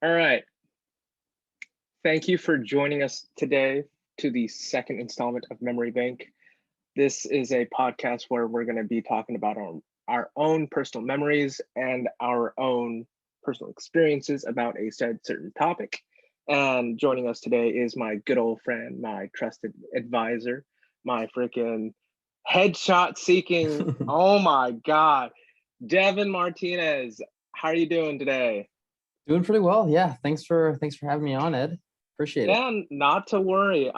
All right. Thank you for joining us today to the second installment of M3m0ry Bank. This is a podcast where we're going to be talking about our own personal memories and our own personal experiences about a certain topic. And joining us today is my good old friend, my trusted advisor, my freaking headshot seeking, oh my God, Devin Martinez. How are you doing today? Doing pretty well. Yeah. Thanks for having me on, Ed. Appreciate it. Yeah, not to worry.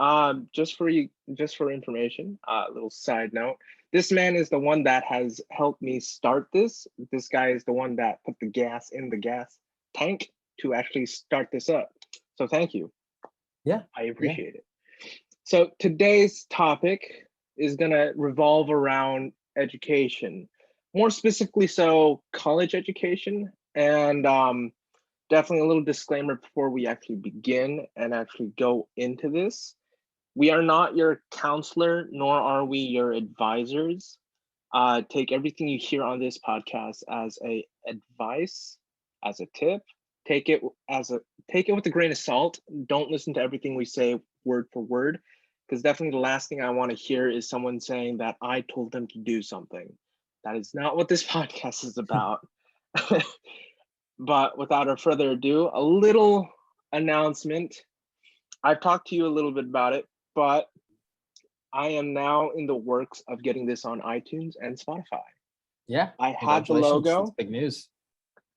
Just for information, a little side note. This man is the one that has helped me start this. This guy is the one that put the gas in the gas tank to actually start this up. So thank you. Yeah. I appreciate it. So today's topic is gonna revolve around education, more specifically so college education. And definitely a little disclaimer before we actually begin and actually go into this. We are not your counselor, nor are we your advisors. Take everything you hear on this podcast as a advice, as a tip. Take it with a grain of salt. Don't listen to everything we say word for word, because definitely the last thing I want to hear is someone saying that I told them to do something. That is not what this podcast is about. But without further ado, a little announcement. I've talked to you a little bit about it, but I am now in the works of getting this on iTunes and Spotify. Yeah. I have the logo. That's big news.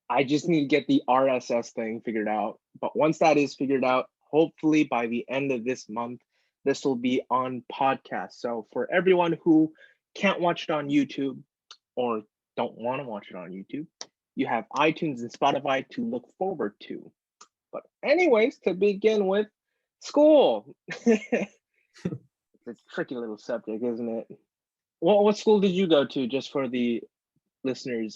I just need to get the RSS thing figured out. But once that is figured out, hopefully by the end of this month, this will be on podcast. So for everyone who can't watch it on YouTube or don't want to watch it on YouTube, you have iTunes and Spotify to look forward to. But anyways, to begin with, school. It's a tricky little subject, isn't it? What school did you go to, just for the listeners'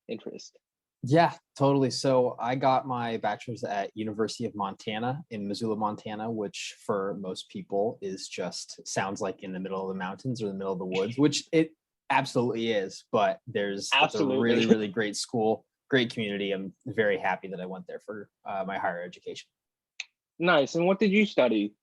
interest? Yeah, totally. So I got my bachelor's at University of Montana in Missoula, Montana, which for most people sounds like in the middle of the mountains or the middle of the woods, which it absolutely is. But it's a really, really great school, great community. I'm very happy that I went there for my higher education. Nice. And what did you study?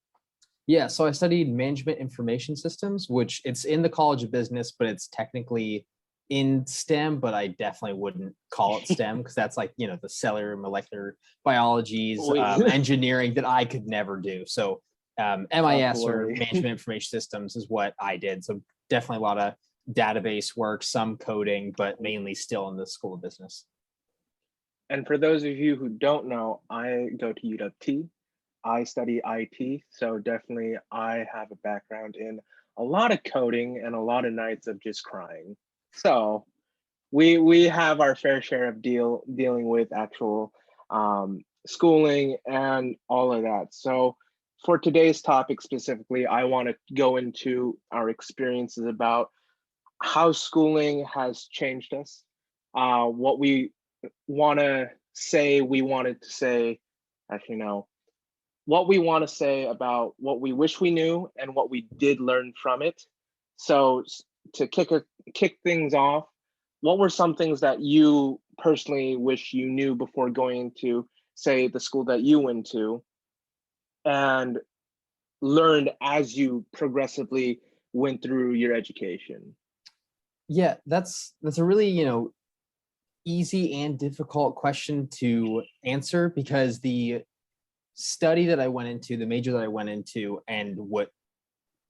Yeah, so I studied management information systems, which it's in the College of Business, but it's technically in STEM, but I definitely wouldn't call it STEM because that's like, the cellular molecular biologies, engineering that I could never do. So MIS or management information systems is what I did. So definitely a lot of database work, some coding, but mainly still in the School of Business. And for those of you who don't know, I go to UW. I study IT, so definitely I have a background in a lot of coding and a lot of nights of just crying. So we have our fair share of dealing with actual schooling and all of that. So for today's topic specifically, I want to go into our experiences about how schooling has changed us, what we want to say, actually no, what we want to say about what we wish we knew and what we did learn from it. So to kick things off, what were some things that you personally wish you knew before going to, say, the school that you went to, and learned as you progressively went through your education? Yeah, that's a really, easy and difficult question to answer, because the study that I went into, the major that I went into, and what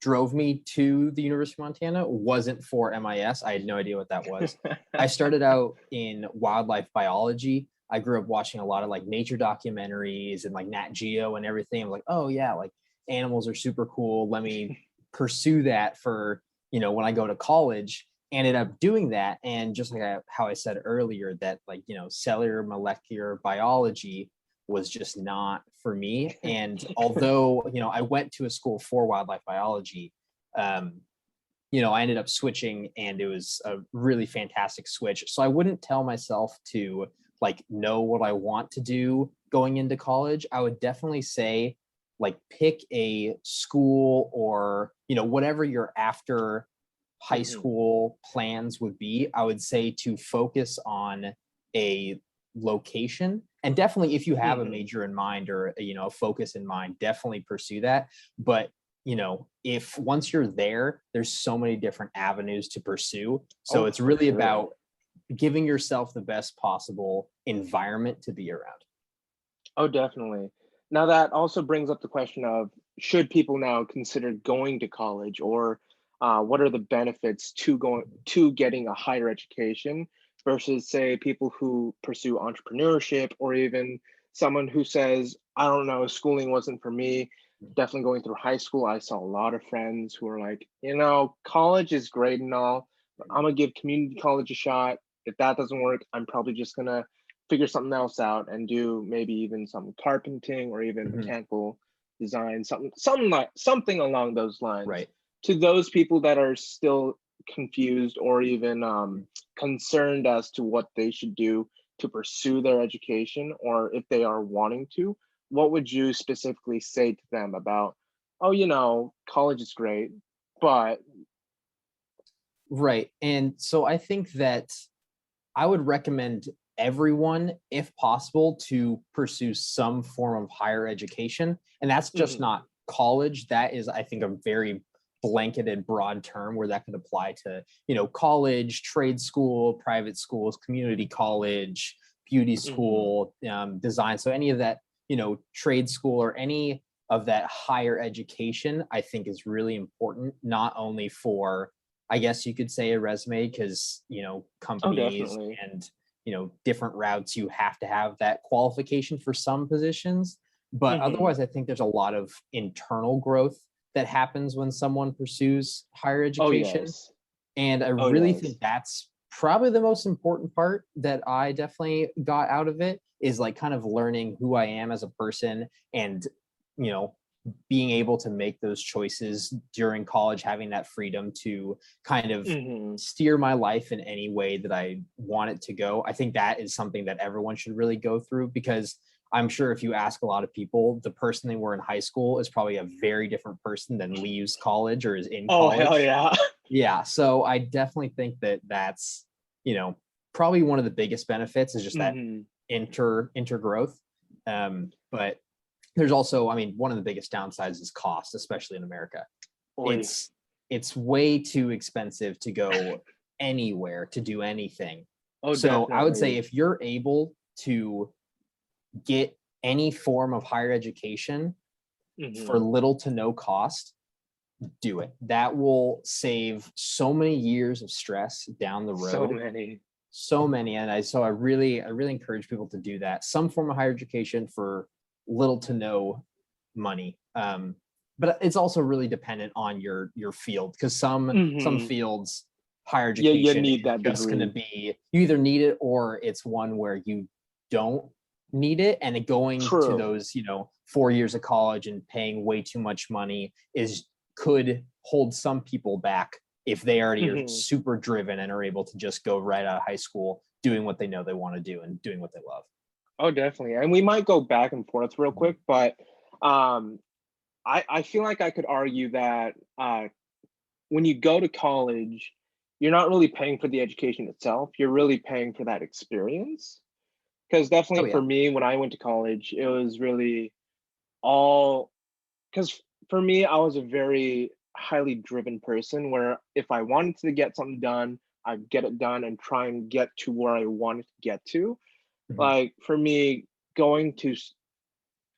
drove me to the University of Montana wasn't for MIS. I had no idea what that was. I started out in wildlife biology. I grew up watching a lot of like nature documentaries and like Nat Geo and everything. I'm like, oh yeah, like animals are super cool. Let me pursue that for, when I go to college. Ended up doing that. And just like how I said earlier, that like, cellular molecular biology was just not for me. And although, I went to a school for wildlife biology, I ended up switching, and it was a really fantastic switch. So I wouldn't tell myself to like know what I want to do going into college. I would definitely say like pick a school or, whatever your after high school plans would be. I would say to focus on a location And definitely, if you have a Hmm. major in mind or a focus in mind, definitely pursue that. But if once you're there, there's so many different avenues to pursue. So Oh, it's for really sure. about giving yourself the best possible environment to be around. Oh, definitely. Now that also brings up the question of, should people now consider going to college, or what are the benefits to going to getting a higher education versus, say, people who pursue entrepreneurship, or even someone who says, I don't know, schooling wasn't for me. Definitely going through high school, I saw a lot of friends who are like, college is great and all, but I'm gonna give community college a shot. If that doesn't work, I'm probably just gonna figure something else out and do maybe even some carpenting or even Mhm. mechanical design, something along those lines. Right. To those people that are still confused or even concerned as to what they should do to pursue their education, or if they are wanting to, what would you specifically say to them about, oh, college is great, but Right. And so I think that I would recommend everyone, if possible, to pursue some form of higher education. And that's just mhm, not college. That is, I think, a very blanketed, broad term where that could apply to, college, trade school, private schools, community college, beauty mhm. school, design. So any of that, trade school or any of that higher education, I think is really important, not only for I guess you could say a resume because, Oh, companies definitely. and, different routes, you have to have that qualification for some positions. But Hmm. otherwise, I think there's a lot of internal growth that happens when someone pursues higher Oh, education. yes. And I Oh, really think yes. that's probably the most important part that I definitely got out of it is like kind of learning who I am as a person and, you know, being able to make those choices during college, having that freedom to kind of Hmm. steer my life in any way that I want it to go. I think that is something that everyone should really go through because I'm sure if you ask a lot of people, the person they were in high school is probably a very different person than leaves college or is in Oh, hell college. yeah. Yeah, so I definitely think that that's, you know, probably one of the biggest benefits is just that Hmm. intergrowth. But there's also, I mean, one of the biggest downsides is cost, especially in America. Oi. It's it's way too expensive to go anywhere to do anything. Oh, So I would say definitely. if you're able to get any form of higher education for Hmm. little to no cost, do it. That will save so many years of stress down the So road. many. So many. And I really encourage people to do that. Some form of higher education for little to no money. But it's also really dependent on your field because some Hmm. fields higher Yeah, you education need is that just going to degree. be you either need it or it's one where you don't need it and going to True. those 4 years of college and paying way too much money is could hold some people back if they already are Hmm. super driven and are able to just go right out of high school doing what they know they want to do and doing what they love. Oh, definitely. And we might go back and forth real quick, but um, I feel like I could argue that when you go to college, you're not really paying for the education itself. You're really paying for that experience. Because Oh definitely for yeah. me, when I went to college, it was really all because for me, I was a very highly driven person where if I wanted to get something done, I'd get it done and try and get to where I wanted to get to. Mhm. Like for me, going to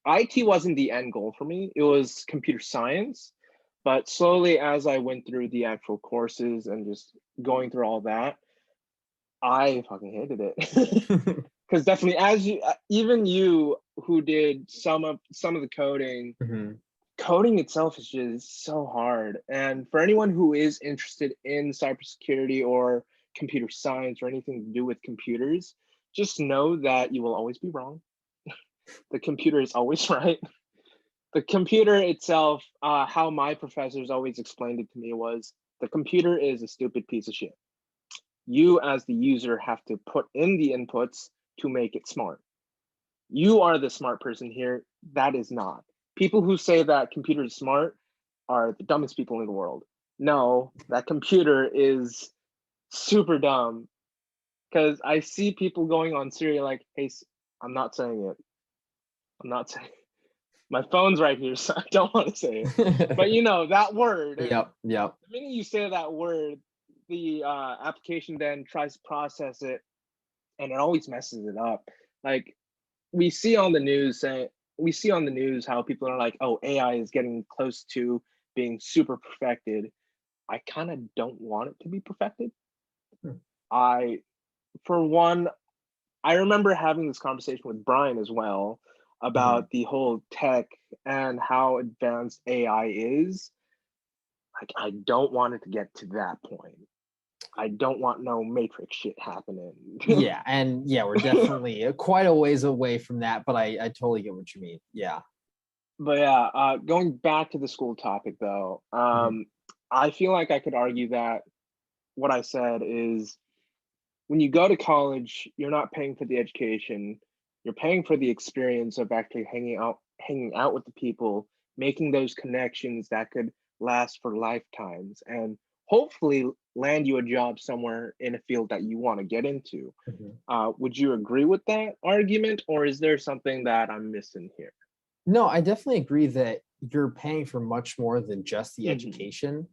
IT wasn't the end goal for me. It was computer science. But slowly, as I went through the actual courses and just going through all that, I fucking hated it. Because definitely, as you, even you who did some of the coding, Mhm. coding itself is just so hard. And for anyone who is interested in cybersecurity or computer science or anything to do with computers, just know that you will always be wrong. The computer is always right. The computer itself, how my professors always explained it to me was the computer is a stupid piece of shit. You, as the user, have to put in the inputs to make it smart. You are the smart person here. That is not. People who say that computer is smart are the dumbest people in the world. No, that computer is super dumb because I see people going on Siri like, "Hey, I'm not saying it. I'm not saying my phone's right here, so I don't want to say it. But you know, that word, Yep, yep. the minute you say that word, the application then tries to process it and it always messes it up. Like we see on the news saying we see on the news how people are like, oh, AI is getting close to being super perfected. I kind of don't want it to be perfected. Hmm. I, for one, I remember having this conversation with Brian as well Mhm. about the whole tech and how advanced AI is. Like, I don't want it to get to that point. I don't want no Matrix shit happening. Yeah, and yeah, we're definitely quite a ways away from that, but I totally get what you mean. Yeah. But yeah, going back to the school topic though, Mhm. I feel like I could argue that what I said is when you go to college, you're not paying for the education, you're paying for the experience of actually hanging out with the people, making those connections that could last for lifetimes and hopefully land you a job somewhere in a field that you want to get into. Mhm. Would you agree with that argument, or is there something that I'm missing here? No, I definitely agree that you're paying for much more than just the Hmm. education.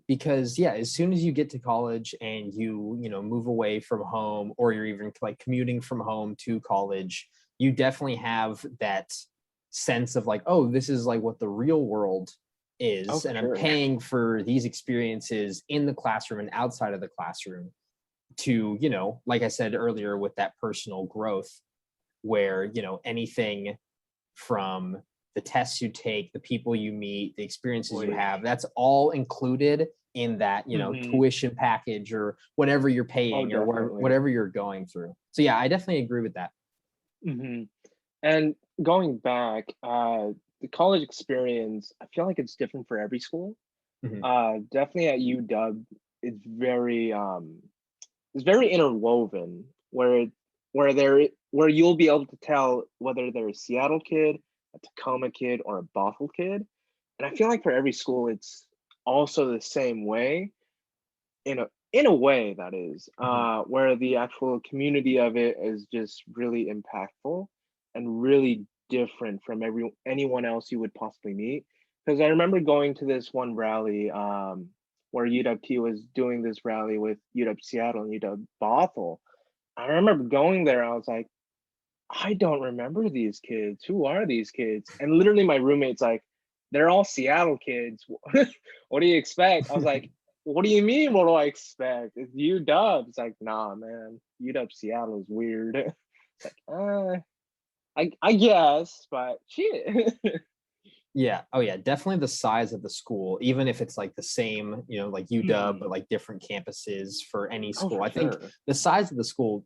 Because yeah, as soon as you get to college and you know, move away from home, or you're even like commuting from home to college, you definitely have that sense of like, oh, this is like what the real world Oh, is, for and I'm sure. paying for these experiences in the classroom and outside of the classroom to, you know, like I said earlier, with that personal growth, where, you know, anything from the tests you take, the people you meet, the experiences you Wait. have, that's all included in that, you know, Hmm. tuition package or whatever you're Oh, paying or definitely. whatever you're going through. So yeah, I definitely agree with that. Hmm. And going back, the college experience, I feel like it's different for every school. Mhm. Definitely at UW, it's very interwoven where you'll be able to tell whether they're a Seattle kid, a Tacoma kid, or a Bothell kid. And I feel like for every school, it's also the same way in a way that is Mhm. where the actual community of it is just really impactful and really different from anyone else you would possibly meet. Because I remember going to this one rally where UW was doing this rally with UW Seattle and UW Bothell. I remember going there. I was like, I don't remember these kids. Who are these kids? And literally, my roommate's like, they're all Seattle kids. What do you expect? I was like, what do you mean? What do I expect? It's UW. It's like, nah, man. UW Seattle is weird. It's like, I guess, but shit. Yeah. Oh yeah, definitely the size of the school, even if it's like the same, you know, like UW, Mhm. but like different campuses for any Oh, school. for I think sure. the size of the school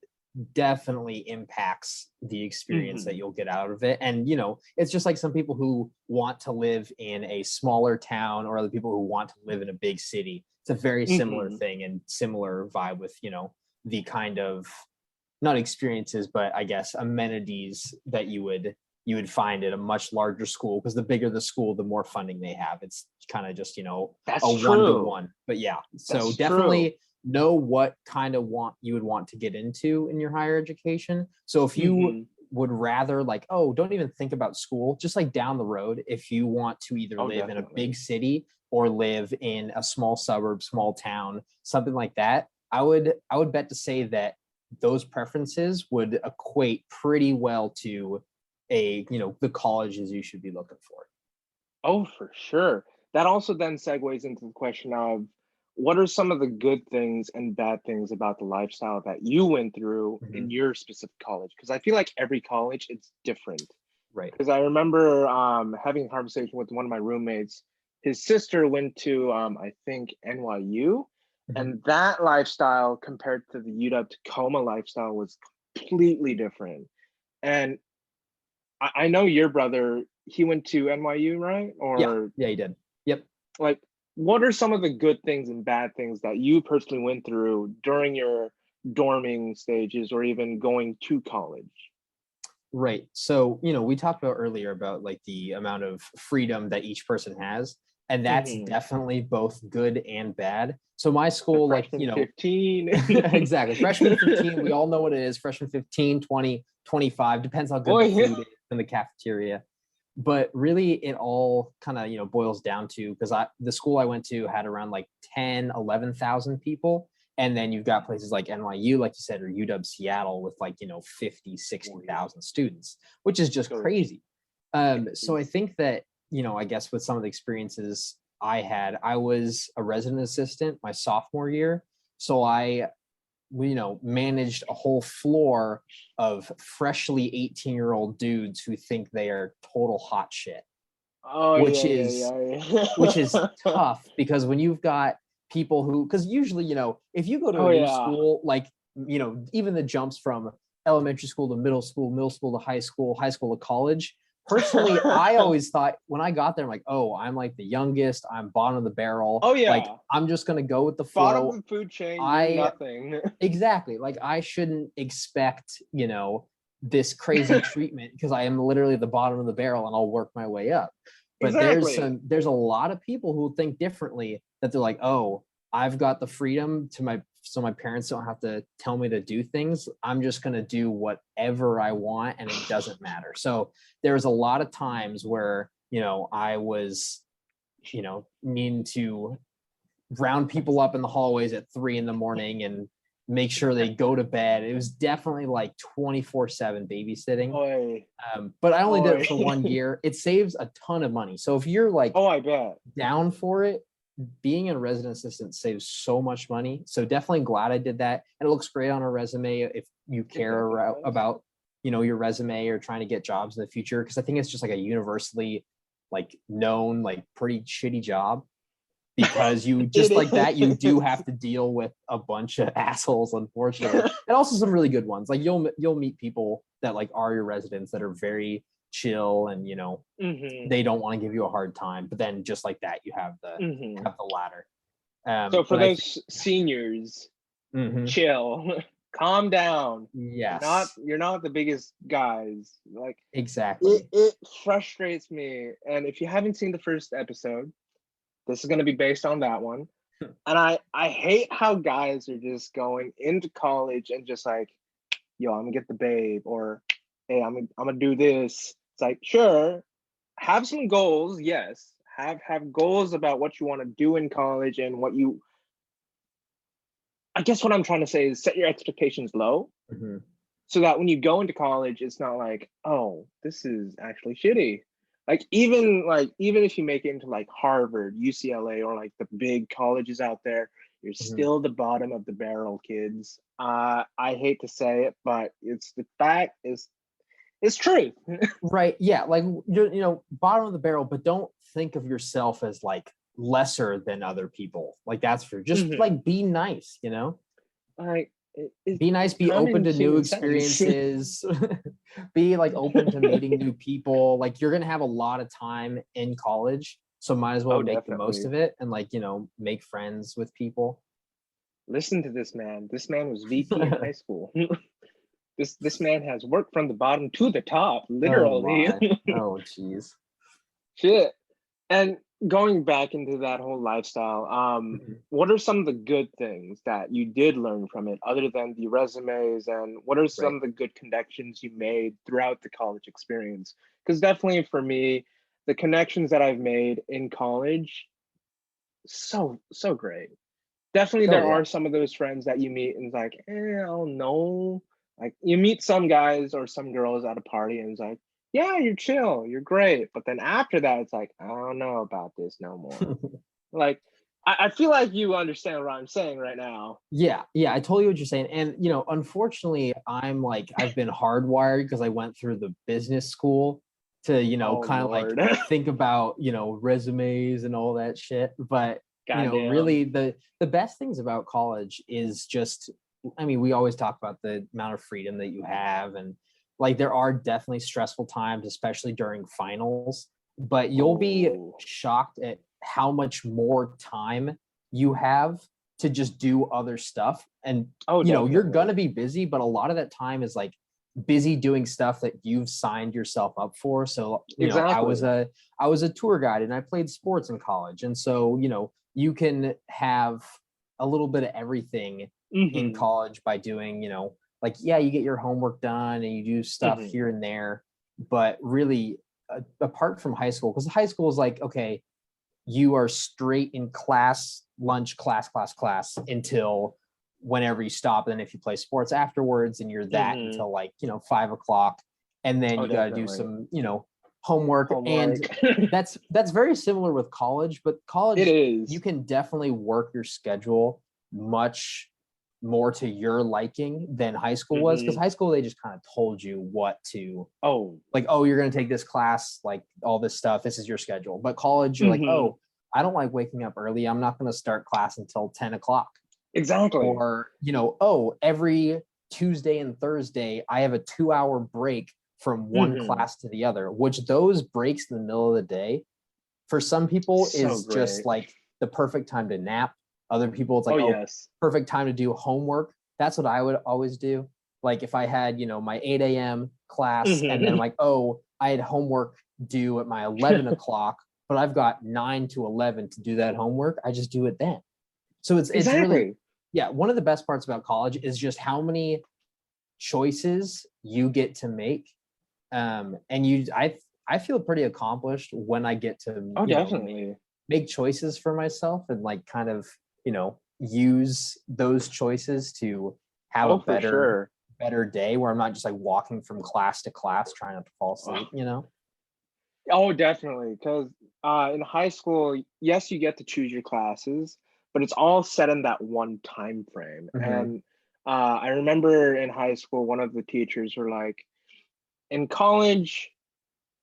definitely impacts the experience that Hmm. you'll get out of it. And, you know, it's just like some people who want to live in a smaller town or other people who want to live in a big city. It's a very similar Hmm. thing and similar vibe with, you know, the kind of not experiences, but I guess amenities that you would find at a much larger school, because the bigger the school, the more funding they have. It's kind of just, you know, a That's one to true. one. But yeah, so That's true. definitely know what kind of want you would want to get into in your higher education. So if you Hmm. would rather like, oh, don't even think about school, just like down the road, if you want to either Oh, live in a big definitely. city or live in a small suburb, small town, something like that, I would bet to say that those preferences would equate pretty well to a, you know, the colleges you should be looking for. Oh, for sure. That also then segues into the question of what are some of the good things and bad things about the lifestyle that you went through Mhm. in your specific college? Because I feel like every college it's different. Right. Because I remember having a conversation with one of my roommates. His sister went to I think NYU, Mhm. and that lifestyle compared to the UW Tacoma lifestyle was completely different. And I know your brother, he went to NYU, right? Yeah. Or Yeah, you did. Yep. like, what are some of the good things and bad things that you personally went through during your dorming stages or even going to college? Right. So, you know, we talked about earlier about like the amount of freedom that each person has. and that's Mhm. definitely both good and bad. So my The school, like, freshman 15. exactly, freshman 15, we all know what it is. Freshman 15, 20, 25, depends how good the Boy, food is in the cafeteria. But really it all kind of, boils down to, because the school I went to had around like 10, 11,000 people. And then you've got places like NYU, like you said, or UW Seattle with like, 50, boy, 60,000 students, which is just so crazy. it So I is. think that, I guess with some of the experiences I had, I was a resident assistant my sophomore year. So we managed a whole floor of freshly 18-year-old dudes who think they are total hot shit, Oh which yeah, yeah, is yeah, which is yeah. tough because when you've got people who, because usually, if you go to a Oh new yeah. school, like, even the jumps from elementary school to middle school to high school to college. Personally, I always thought when I got there, I'm like, oh, I'm like the youngest, I'm bottom of the barrel. Oh Like, yeah. I'm just gonna go with the Bottom of flow. the food chain, you're I nothing. Exactly. Like, I shouldn't expect, this crazy treatment because I am literally at the bottom of the barrel and I'll work my way up. But Exactly. there's a lot of people who think differently, that they're like, oh, I've got the freedom so my parents don't have to tell me to do things. I'm just going to do whatever I want and it doesn't matter. So there's a lot of times where, I was, needing to round people up in the hallways at 3 in the morning and make sure they go to bed. It was definitely like 24/7 babysitting. Oi, But I only did it oi. for 1 year. It saves a ton of money. So if you're like Oh, I bet. down for it, being a resident assistant saves so much money. So definitely glad I did that. And it looks great on a resume if you It care definitely does. about, your resume or trying to get jobs in the future. Cause I think it's just like a universally like known, like pretty shitty job, because you just like that, you It do is. have to deal with a bunch of assholes, unfortunately, and also some really good ones. Like you'll meet people that like are your residents that are very chill, and Hmm. they don't want to give you a hard time. But then just like that, you Hmm. have the ladder. So for But I think, those seniors, mhm, chill, calm down. yes, You're not the biggest guys. Like exactly. it frustrates me. And if you haven't seen the first episode, this is gonna be based on that one. And I hate how guys are just going into college and just like, yo, I'm gonna get the babe, or hey, I'm gonna do this. It's like, sure, have some goals, yes. Have goals about what you want to do in college and what you, I guess what I'm trying to say is set your expectations low Mhm. so that when you go into college, it's not like, oh, this is actually shitty. Like even if you make it into like Harvard, UCLA, or like the big colleges out there, you're Mhm. still the bottom of the barrel, kids. I hate to say it, but it's the fact is it's truth. Right. Yeah. Like you're, bottom of the barrel, but don't think of yourself as like lesser than other people. Like that's for just Hmm. like be nice, Like it's be nice, be open common to new human sense. experiences, be like open to meeting new people. Like you're going to have a lot of time in college. So might as well Oh, make the most definitely. of it and like, make friends with people. Listen to this man. This man was VP in high school. This man has worked from the bottom to the top, Oh literally. my. Oh, geez. Shit. And going back into that whole lifestyle, Mhm. what are some of the good things that you did learn from it, other than the resumes, and what are some Right. of the good connections you made throughout the college experience? Because definitely for me, the connections that I've made in college, so great. Definitely Oh, there yeah. are some of those friends that you meet and it's like, I don't know. Like you meet some guys or some girls at a party and it's like, yeah, you're chill, you're great. But then after that, it's like, I don't know about this no more. Like, I feel like you understand what I'm saying right now. Yeah, yeah, I totally what you're saying. And unfortunately, I've been hardwired because I went through the business school to, Oh kind of like Lord. think about, resumes and all that shit. But, Goddamn. really the best things about college is just, I mean, we always talk about the amount of freedom that you have, and like there are definitely stressful times, especially during finals, but you'll be Oh. shocked at how much more time you have to just do other stuff. And Oh, you're gonna definitely. be busy, but a lot of that time is like busy doing stuff that you've signed yourself up for. So, Exactly. I was a tour guide and I played sports in college. And so, you can have a little bit of everything in Hmm. college by doing, like, yeah, you get your homework done and you do stuff Hmm. here and there, but really, apart from high school, because high school is like, okay, you are straight in class, lunch, class until whenever you stop. And then if you play sports afterwards, and you're that Hmm. until like, 5 o'clock. And then Oh, you got to do definitely. some, homework. And Homework. that's very similar with college, but It college, you is. can definitely work your schedule much more to your liking than high school was. Because Hmm. high school, they just kind of told you what to, Oh. like, oh, you're going to take this class, like all this stuff, this is your schedule. But college, you're like, Hmm. oh, I don't like waking up early, I'm not going to start class until 10 o'clock. Exactly. Or, oh, every Tuesday and Thursday I have a 2-hour break from one Hmm. class to the other, which those breaks in the middle of the day for some people So is just great. like the perfect time to nap. Other people, it's Oh, like, oh, yes. perfect time to do homework. That's what I would always do. Like if I had, my 8 a.m. class, and then I'm Hmm. like, oh, I had homework due at my 11 o'clock, but I've got 9 to 11 to do that homework. I just do it then. So it's really, Exactly. yeah, one of the best parts about college is just how many choices you get to make. And I feel pretty accomplished when I get to, Oh, make definitely. choices for myself, and like kind of, use those choices to have a Oh, for better sure. better day where I'm not just like walking from class to class trying not to fall asleep, Oh, definitely. Because in high school, yes, you get to choose your classes, but it's all set in that one time frame. Hmm. And I remember in high school, one of the teachers were like, in college,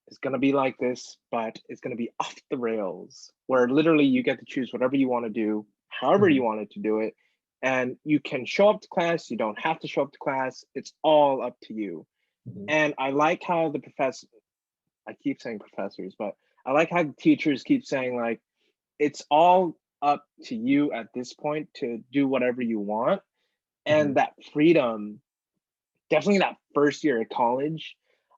it's going to be like this, but it's going to be off the rails, where literally you get to choose whatever you want to do, however you Hmm. wanted to do it. And you can show up to class, you don't have to show up to class. It's all up to you. Hmm. And I like how the professor, I keep saying professors, but I like how teachers keep saying like it's all up to you at this point to do whatever you want. Hmm. And that freedom, definitely that first year at college,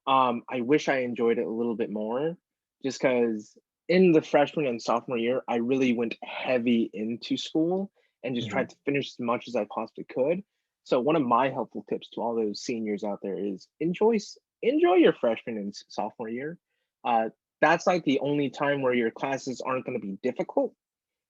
I wish I enjoyed it a little bit more, just because in the freshman and sophomore year, I really went heavy into school and just Hmm. tried to finish as much as I possibly could. So one of my helpful tips to all those seniors out there is enjoy your freshman and sophomore year. Uh, that's like the only time where your classes aren't going to be difficult.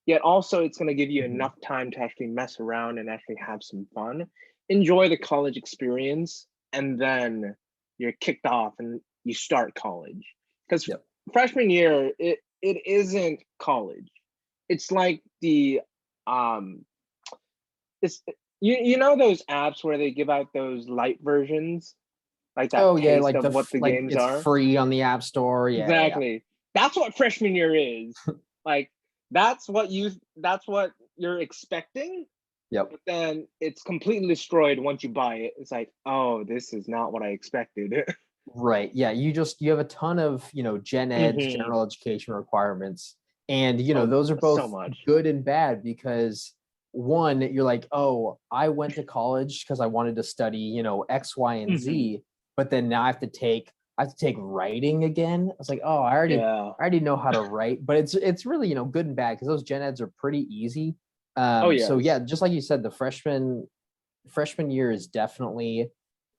Yet also, it's going to give you Hmm. enough time to actually mess around and actually have some fun, enjoy the college experience, and then you're kicked off and you start college. Because Yep. freshman year, it isn't college. It's like the um, it's you know those apps where they give out those light versions, like that Oh yeah, taste like of what the like games it's are. free on the App Store. Yeah. Exactly. That's what freshman year is. Like that's what you're expecting, Yep. but then it's completely destroyed once you buy it. It's like, oh, this is not what I expected. Right. Yeah. You have a ton of, gen eds, Hmm. general education requirements. And, Oh, those are so both much. good and bad because one, you're like, oh, I went to college because I wanted to study, X, Y, and Hmm. Z. But then now I have to take writing again. I was like, oh, Yeah. I already know how to write. But it's really, good and bad because those gen eds are pretty easy. Oh, So yeah, yes. just like you said, the freshman year is definitely,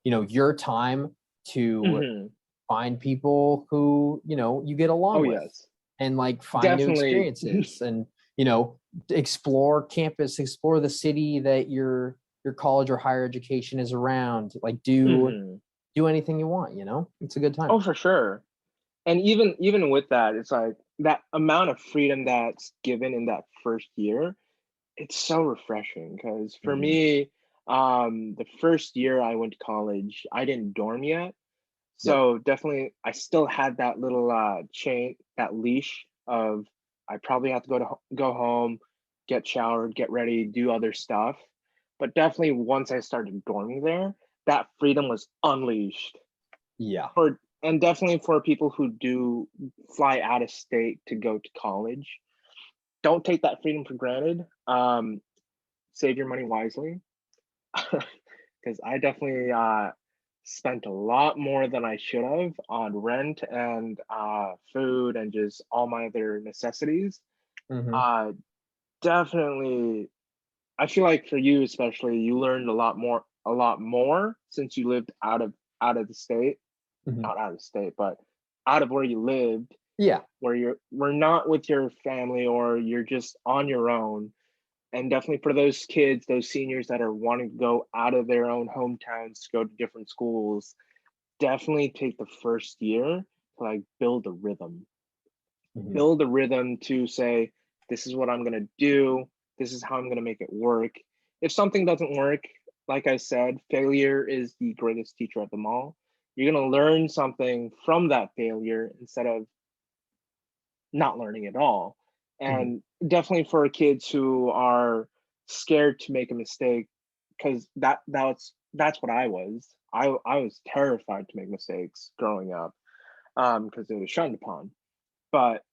your time to Hmm. find people who you get along Oh, with, yes. and like find new Definitely. experiences, and explore campus, explore the city that your college or higher education is around, like Hmm. do anything you want. It's a good time. Oh, for sure. And even with that, it's like that amount of freedom that's given in that first year, it's so refreshing because for Hmm. me, the first year I went to college, I didn't dorm yet. Yep. So definitely I still had that little chain, that leash of I probably have to go home, get showered, get ready, do other stuff. But definitely once I started dorming there, that freedom was unleashed. Yeah. For and definitely for people who do fly out of state to go to college, don't take that freedom for granted. Save your money wisely, because I definitely spent a lot more than I should have on rent and food and just all my other necessities. Hmm. Uh, Definitely, I feel like for you especially, you learned a lot more since you lived out of the state, Hmm. not out of the state, but out of where you lived, Yeah. where we're not with your family or you're just on your own. And definitely for those kids, those seniors that are wanting to go out of their own hometowns to go to different schools, definitely take the first year to like Hmm. build a rhythm to say, this is what I'm going to do. This is how I'm going to make it work. If something doesn't work, like I said, failure is the greatest teacher of them all. You're going to learn something from that failure instead of not learning at all. Hmm. And definitely for kids who are scared to make a mistake, because that's what I was. I was terrified to make mistakes growing up, because it was shunned upon. But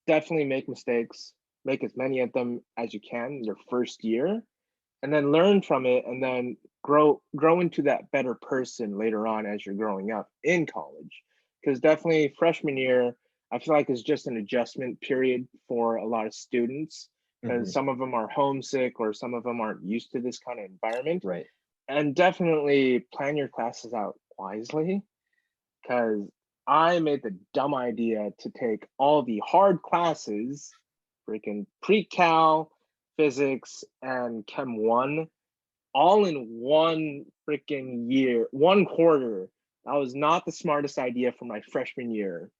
definitely make mistakes, make as many of them as you can your first year, and then learn from it, and then grow into that better person later on as you're growing up in college. Because definitely freshman year, I feel like is just an adjustment period for a lot of students, because Hmm. some of them are homesick or some of them aren't used to this kind of environment. Right. And definitely plan your classes out wisely, because I made the dumb idea to take all the hard classes, freaking pre-cal, physics, and Chem 1, all in one freaking year, one quarter. That was not the smartest idea for my freshman year.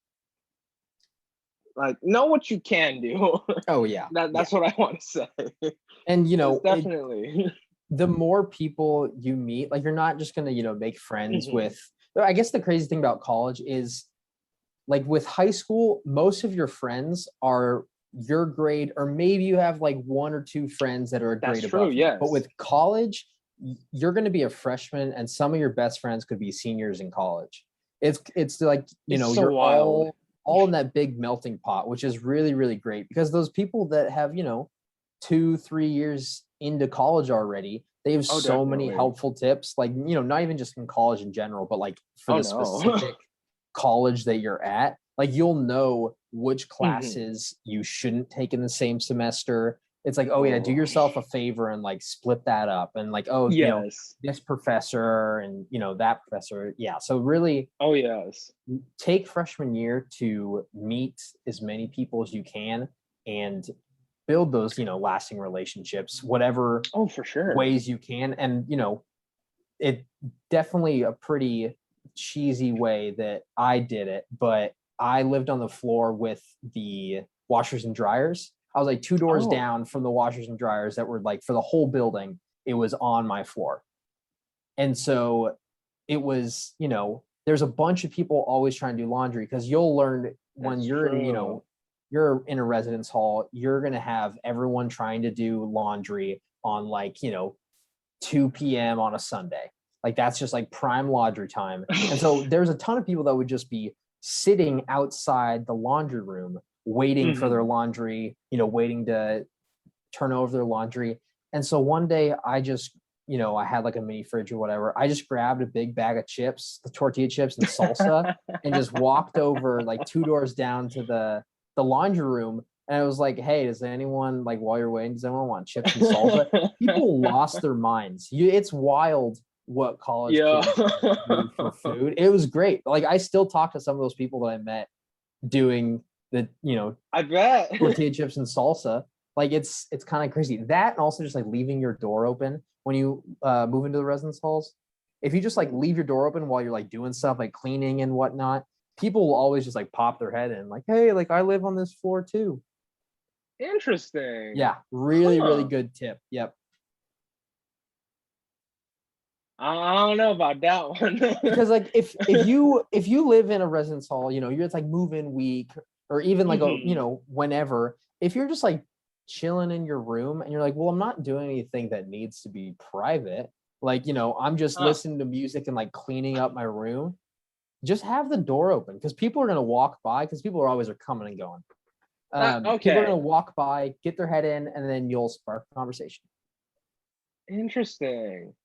Like, know what you can do. Oh yeah. Yeah. That's what I want to say. And It's definitely. the more people you meet, like you're not just gonna, make friends Mhm. with. I guess the crazy thing about college is like with high school, most of your friends are your grade, or maybe you have like one or two friends that are a That's grade true. above you. But Yes. with college, you're going to be a freshman, and some of your best friends could be seniors in college. It's like It's so you're wild. all in that big melting pot, which is really really great because those people that have 2-3 years into college already, they have Oh, so many definitely. helpful tips. Like not even just in college in general, but like for Oh, the no. specific college that you're at, like you'll know which Mhm. classes you shouldn't take in the same semester. It's like, oh yeah, do Oh, yourself a favor and like split that up, and like, oh, yes. this professor and that professor. Yeah. So really Oh, yes. take freshman year to meet as many people as you can and build those, lasting relationships, whatever Oh, for sure. ways you can. And it definitely a pretty cheesy way that I did it, but I lived on the floor with the washers and dryers. I was like two doors Oh, down from the washers and dryers that were like for the whole building. It was on my floor. And so it was, there's a bunch of people always trying to do laundry because you'll learn when that's you're in, true. you're in a residence hall, you're going to have everyone trying to do laundry on like, 2 p.m. on a Sunday. Like that's just like prime laundry time. And so there's a ton of people that would just be sitting outside the laundry room waiting for their Mhm. laundry, waiting to turn over their laundry. And so one day I just, I had like a mini fridge or whatever. I just grabbed a big bag of chips, the tortilla chips and salsa, and just walked over like two doors down to the laundry room. And I was like, hey, does anyone like while you're waiting, does anyone want chips and salsa? People lost their minds. It's wild what college Yeah. kids do for food. It was great. Like I still talk to some of those people that I met doing the, I bet. tortilla chips and salsa. Like it's kind of crazy. That and also just like leaving your door open when you move into the residence halls. If you just like leave your door open while you're like doing stuff like cleaning and whatnot, people will always just like pop their head in, like, hey, like I live on this floor too. Interesting. Yeah, really, really Huh. good tip. Yep. I don't know about that one. Because like if you live in a residence hall, you're it's like move in week or even like a Mhm. whenever, if you're just like chilling in your room and you're like, well, I'm not doing anything that needs to be private, like I'm just Huh. listening to music and like cleaning up my room, just have the door open because people are going to walk by because people are always are coming and going. People are going Okay. to walk by, get their head in, and then you'll spark a conversation. Interesting.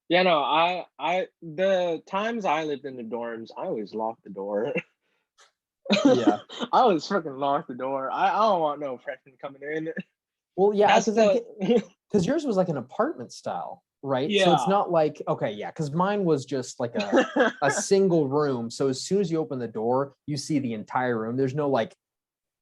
Yeah, no, the times I lived in the dorms, I always locked the door. Yeah. I always freaking locked the door. I don't want no freshmen coming in. Well, yeah, That's because I the get because yours was like an apartment style, right? So it's yeah. not like okay, yeah, because mine was just like a single room. So as soon as you open the door, you see the entire room. There's no like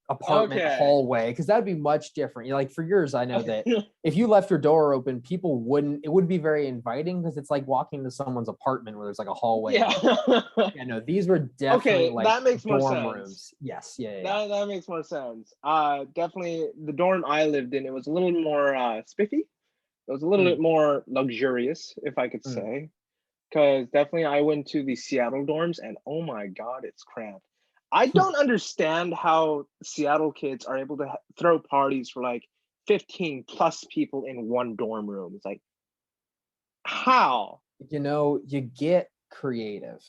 apartment Okay. hallway because that'd be much different. Like for yours, I know that if you left your door open, people wouldn't. It would be very inviting because it's like walking into someone's apartment where there's like a hallway and Yeah. a door. Yeah, no, these were definitely Okay, like that makes more dorm sense. rooms. Yes, yeah, yeah, yeah. That makes more sense. Definitely the dorm I lived in, it was a little more spiffy. It was a little Mm, bit more luxurious, if I could mm. say. Because definitely I went to the Seattle dorms and oh my God, it's cramped. I don't understand how Seattle kids are able to throw parties for like 15 plus people in one dorm room. It's like, how? You know, you get creative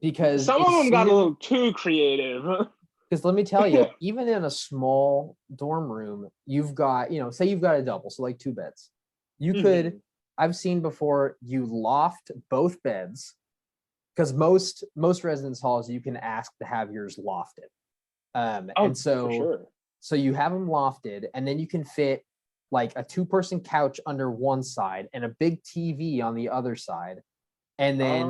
because Some of as them got soon a as little too creative. because let me tell you, even in a small dorm room, you've got, say you've got a double, so like two beds. You could, Mhm. I've seen before, you loft both beds because most residence halls you can ask to have yours lofted. And Oh, for so sure. so you have them lofted, and then you can fit like a two-person couch under one side and a big TV on the other side, and then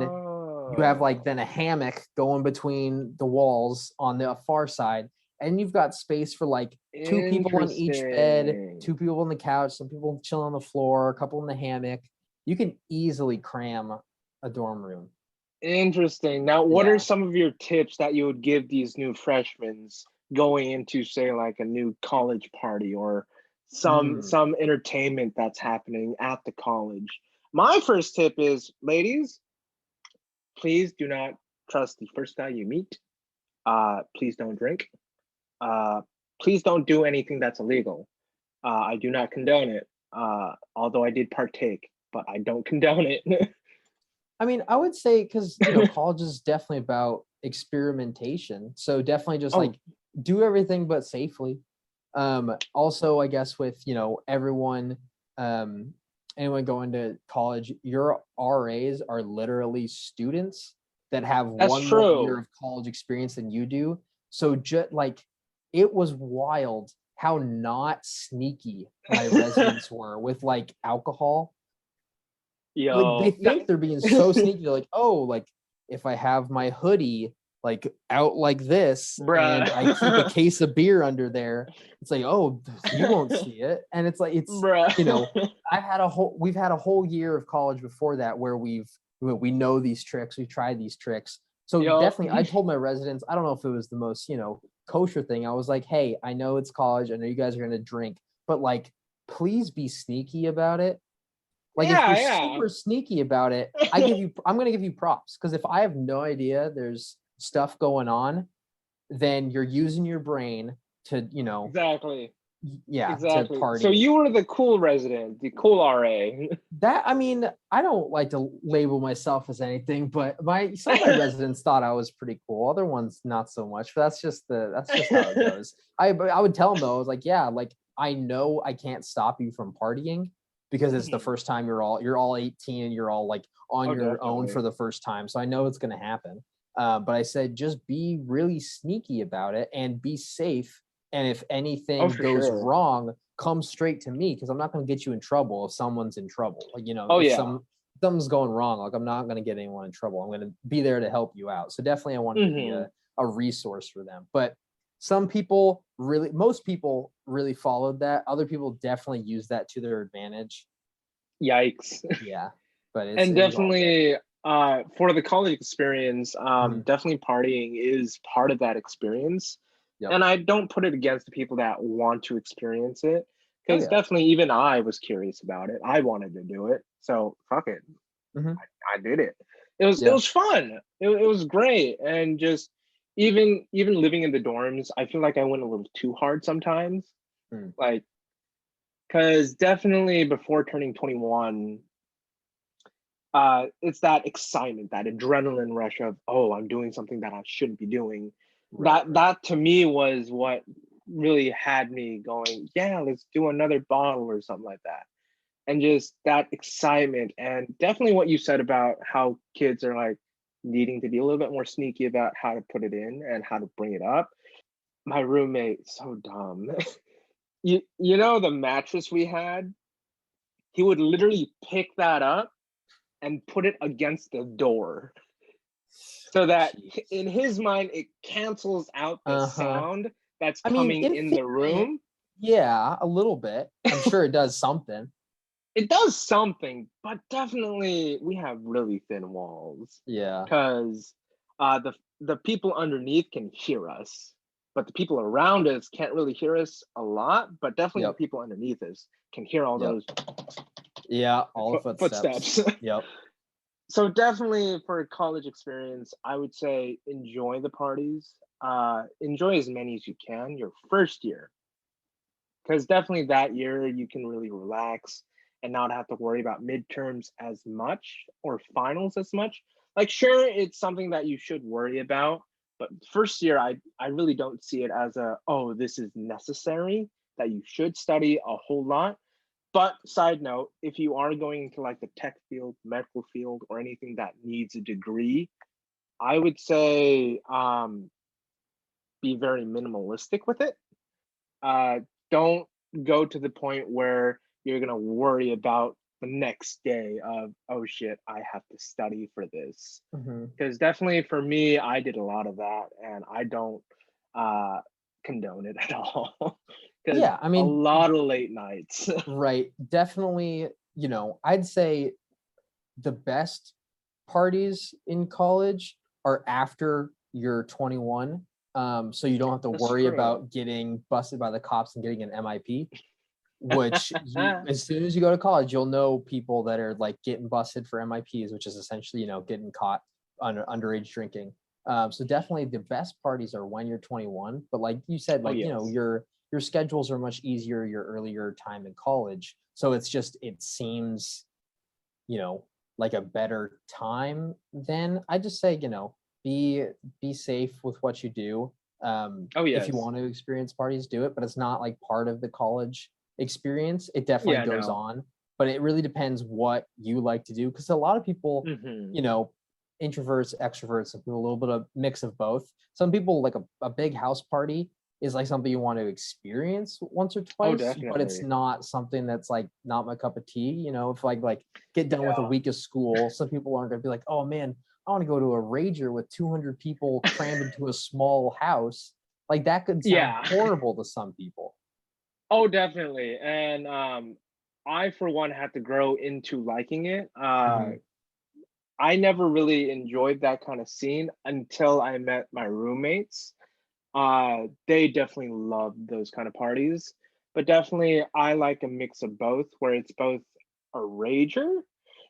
you have like Oh, then a hammock going between the walls on the far side, and you've got space for like two people on each bed, interesting. two people on the couch, some people chill on the floor, a couple in the hammock. You can easily cram a dorm room. Interesting. Now, what are Yeah. some of your tips that you would give these new freshmen going into, say, like a new college party or Mm. some entertainment that's happening at the college? My first tip is, ladies, please do not trust the first guy you meet. Please don't drink. Uh, please don't do anything that's illegal. I do not condone it. Although I did partake, but I don't condone it. I mean, I would say because college is definitely about experimentation. So definitely just Oh, like do everything but safely. Also, I guess with um, anyone going to college, your RAs are literally students that have that's one more year true. of college experience than you do. So just like it was wild how not sneaky my residents were with like alcohol. Like they Yo, think they're being so sneaky. They're like, oh, like if I have my hoodie like out like this and I keep a bruh. case of beer under there, it's like, oh, you won't see it. And it's like you know, Bruh. we've had a whole year of college before that where we know these tricks, we've tried these tricks. So Yo. definitely I told my residents, I don't know if it was the most, kosher thing. I was like, hey, I know it's college, I know you guys are gonna drink, but like please be sneaky about it. Like if you're Yeah, super sneaky about it, yeah. I'm gonna give you props because if I have no idea there's stuff going on, then you're using your brain to, Exactly. yeah, to Exactly. So party. you were the cool resident, the cool RA. That I mean, I don't like to label myself as anything, but my some of my residents thought I was pretty cool. Other ones not so much. But that's just how it goes. I would tell them though, I was like, yeah, like I know I can't stop you from partying because it's the Mhm. first time you're all 18 and you're all like on Oh, your own definitely. for the first time. So I know it's gonna happen. But I said just be really sneaky about it and be safe. And if Oh, anything for goes sure. wrong, come straight to me because I'm not going to get you in trouble if someone's in trouble. Like, Oh, if yeah. something's going wrong, like I'm not going to get anyone in trouble. I'm going to be there to help you out. So definitely I wanted to be Hmm. a resource for them. But most people really followed that. Other people definitely use that to their advantage. Yikes. Yeah. But And it was all good. definitely, for the college experience, Mhm. definitely partying is part of that experience. Yep. And I don't put it against the people that want to experience it, Oh because yeah. definitely even I was curious about it. I wanted to do it, so fuck it, Hmm. I did it. It Yeah. was fun. It was great, and just even living in the dorms, I feel like I went a little too hard sometimes. Mm. Like, because definitely before turning 21, it's that excitement, that adrenaline rush of, oh, I'm doing something that I shouldn't be doing. Right. That Right. that to me was what really had me going, yeah, let's do another bottle or something like that. and just that excitement, and definitely what you said about how kids are like needing to be a little bit more sneaky about how to put it in and how to bring it up. My roommate, so dumb. You know the mattress we had? He would literally pick that up and put it against the door so that Jeez. in his mind it cancels out the Uh-huh. sound that's I mean, coming in in the theory, room. yeah, a little bit. I'm sure it does something. It does something, but definitely we have really thin walls Yeah. because the people underneath can hear us, but the people around us can't really hear us a lot. But definitely the Yep. people underneath us can hear all Yep. those Yeah, all the footsteps. footsteps. Yep. So definitely for a college experience, I would say enjoy the parties. Enjoy as many as you can your first year, because definitely that year you can really relax and not have to worry about midterms as much or finals as much. Like, sure, it's something that you should worry about, but first year, I really don't see it as a, oh, this is necessary, that you should study a whole lot. But side note, if you are going into like the tech field, medical field, or anything that needs a degree, I would say be very minimalistic with it. uh, don't go to the point where you're gonna worry about the next day of, oh shit, I have to study for this. Mhm. Because definitely for me, I did a lot of that, and I don't uh, condone it at all. Because Yeah, I a mean, lot of late nights. right. Definitely, I'd say the best parties in college are after you're 21. So you don't have to That's worry true. about getting busted by the cops and getting an MIP, which as soon as you go to college, you'll know people that are like getting busted for MIPs, which is essentially, getting caught underage drinking. So definitely the best parties are when you're 21. But like you said, Oh like, yes. your schedules are much easier your earlier time in college. So it seems, you know, like a better time, then I just say, be be safe with what you do. Oh If you yes. want to experience parties, do it, but it's not like part of the college experience. It definitely Yeah. goes No. on, but it really depends what you like to do. Because a lot of people, Hmm. you know, introverts, extroverts, some people, a little bit of mix of both. Some people like a big house party is like something you want to experience once or Oh, twice, but it's definitely. not something that's like not my cup of tea. If like get done with a Yeah. week of school, some people aren't gonna be like, oh man, I want to go to a rager with 200 people crammed into a small house. Like that could sound Yeah. horrible to some people. Oh, definitely. And I, for one, had to grow into liking it. Mhm. I never really enjoyed that kind of scene until I met my roommates. They definitely love those kind of parties, but definitely I like a mix of both, where it's both a rager,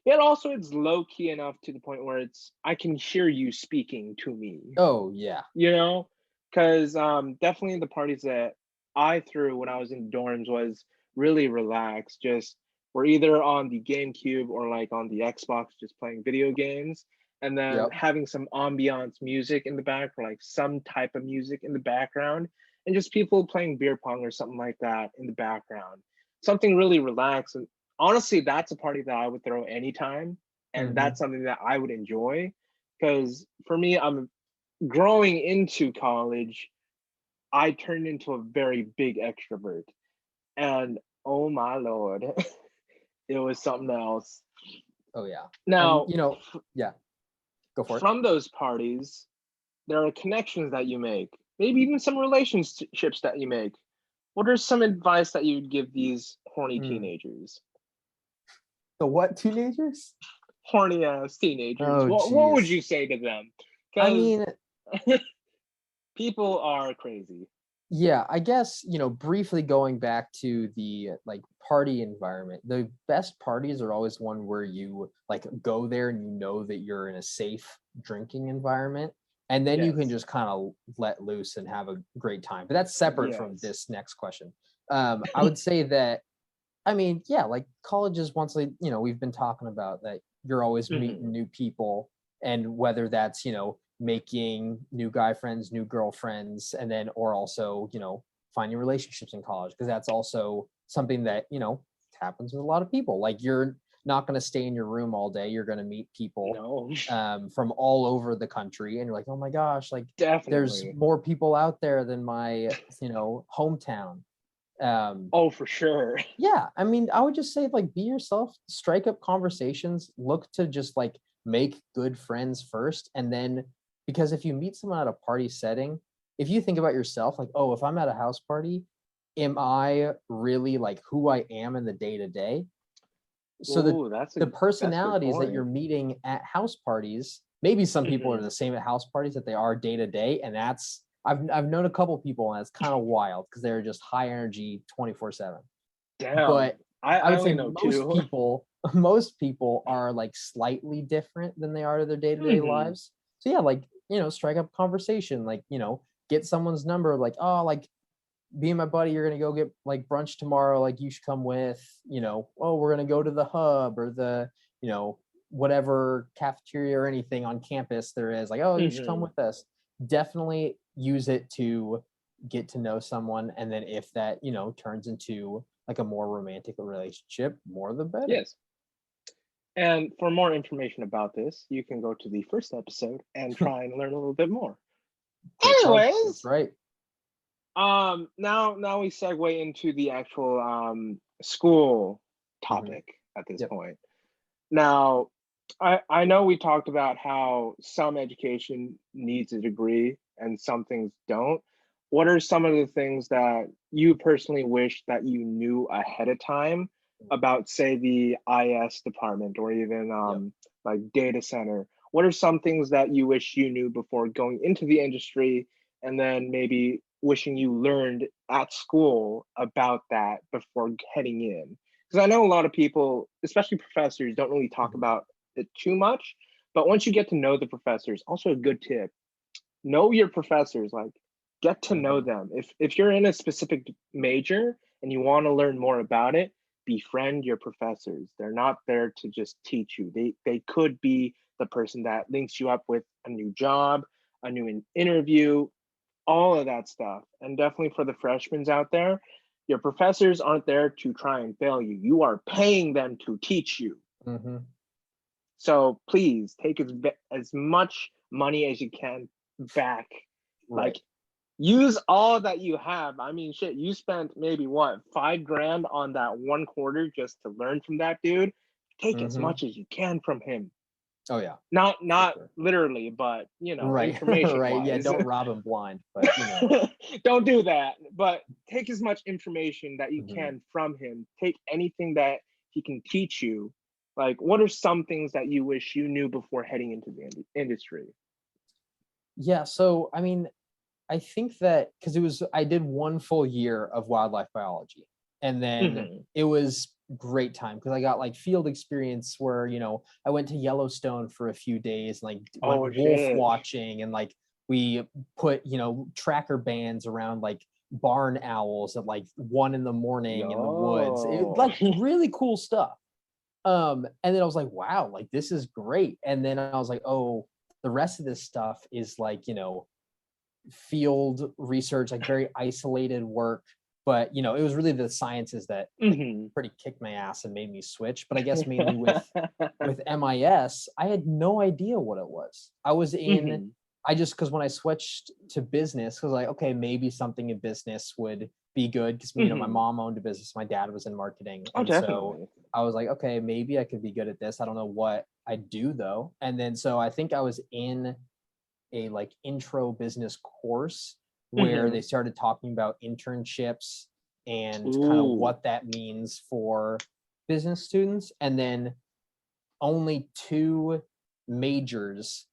yet also it's low key enough to the point where it's I can hear you speaking to me, Oh yeah. you know? Because definitely the parties that I threw when I was in dorms was really relaxed. Just we're either on the GameCube or like on the Xbox, just playing video games, and then Yep. having some ambiance music in the back, or like some type of music in the background, and just people playing beer pong or something like that in the background. Something really relaxed. And honestly, that's a party that I would throw anytime, and that's Hmm. something that I would enjoy. Because for me, I'm growing into college, I turned into a very big extrovert. And oh my lord, it was something else. Oh yeah. And Now, yeah, go for it. from those parties, there are connections that you make, maybe even some relationships that you make. What are some advice that you'd give these horny Mm. teenagers? The what teenagers? Horny ass teenagers. Oh What would geez. you say to them? I Because mean, people are crazy. yeah, I guess, briefly going back to the like party environment, the best parties are always one where you like go there and you know that you're in a safe drinking environment. And then you can Yes. just kind of let loose and have a great time. But that's separate from Yes. this next question. I would say that, I mean, yeah, like colleges, once they, we've been talking about that you're always Hmm. meeting new people, and whether that's, making new guy friends, new girlfriends, and then, or also, finding relationships in college, because that's also something that, happens with a lot of people. Like you're not going to stay in your room all day. You're going to meet people No, from all over the country, and you're like, oh my gosh, like there's definitely. more people out there than my hometown. Oh, for sure. Yeah, I mean, I would just say like be yourself, strike up conversations, look to just like make good friends first, and then because if you meet someone at a party setting, if you think about yourself like, oh, if I'm at a house party, am I really like who I am in the day to day? So Oh, the that's a good personalities that you're point. meeting at house parties, maybe some people are Hmm. the same at house parties that they are day to day, and that's I've known a couple people, and it's kind of wild because they're just high energy 24/7. Damn, But I I would only say know most two. people most people are like slightly different than they are to their day-to-day Hmm. lives. So yeah, like, strike up conversation, like, get someone's number, like, oh, like me and my buddy are gonna go get like brunch tomorrow. Like you should come with, oh, we're gonna go to the hub or the, whatever cafeteria or anything on campus there is. Like, oh, you should come Hmm. with us. Definitely use it to get to know someone. And then if that, turns into like a more romantic relationship, more the better. Yes. And for more information about this, you can go to the first episode and try and learn a little bit more. Great plug. That's Anyways, right. now we segue into the actual school Hmm. topic at this Yep. point. Now, I know we talked about how some education needs a degree and some things don't. What are some of the things that you personally wish that you knew ahead of time about, say, the IS department or even Yep. like data center? What are some things that you wish you knew before going into the industry, and then maybe wishing you learned at school about that before heading in? Because I know a lot of people, especially professors, don't really talk Mhm. about it too much. But once you get to know the professors, also a good tip, know your professors, like get to know Mhm. them. If you're in a specific major and you want to learn more about it, befriend your professors. They're not there to just teach you. They could be the person that links you up with a new job, a new interview, all of that stuff. And definitely for the freshmen out there, your professors aren't there to try and fail you. You are paying them to teach you. Mhm. So please take as much money as you can back. Like, Right. use all that you have. I mean, shit, you spent maybe what, 5 grand on that one quarter just to learn from that dude. Take as Mhm. much as you can from him. Oh yeah, for Not sure. literally, but Right. information Right. Yeah. wise. Don't rob him blind, but Don't do that. But take as much information that you Mhm. can from him. Take anything that he can teach you. Like, what are some things that you wish you knew before heading into the industry? Yeah. So I mean, I think that because I did one full year of wildlife biology, and then Hmm. it was great time because I got like field experience where, I went to Yellowstone for a few days, like went Oh wolf shit. watching, and like we put, tracker bands around like barn owls at like 1 in the morning in the woods. It Yo. like really cool stuff. And then I was like, wow, like this is great. And then I was like, oh, the rest of this stuff is like, field research, like very isolated work. But it was really the sciences that like Hmm. pretty kicked my ass and made me switch. But I guess mainly with MIS, I had no idea what it was. Hmm. I just because when I switched to business, because like, okay, maybe something in business would be good because my Hmm. mom owned a business, my dad was in marketing. Oh, And so definitely. I was like, okay, maybe I could be good at this. I don't know what I do though. And then so I think I was in a like intro business course where Hmm. they started talking about internships and kind of Ooh. what that means for business students. And then only two majors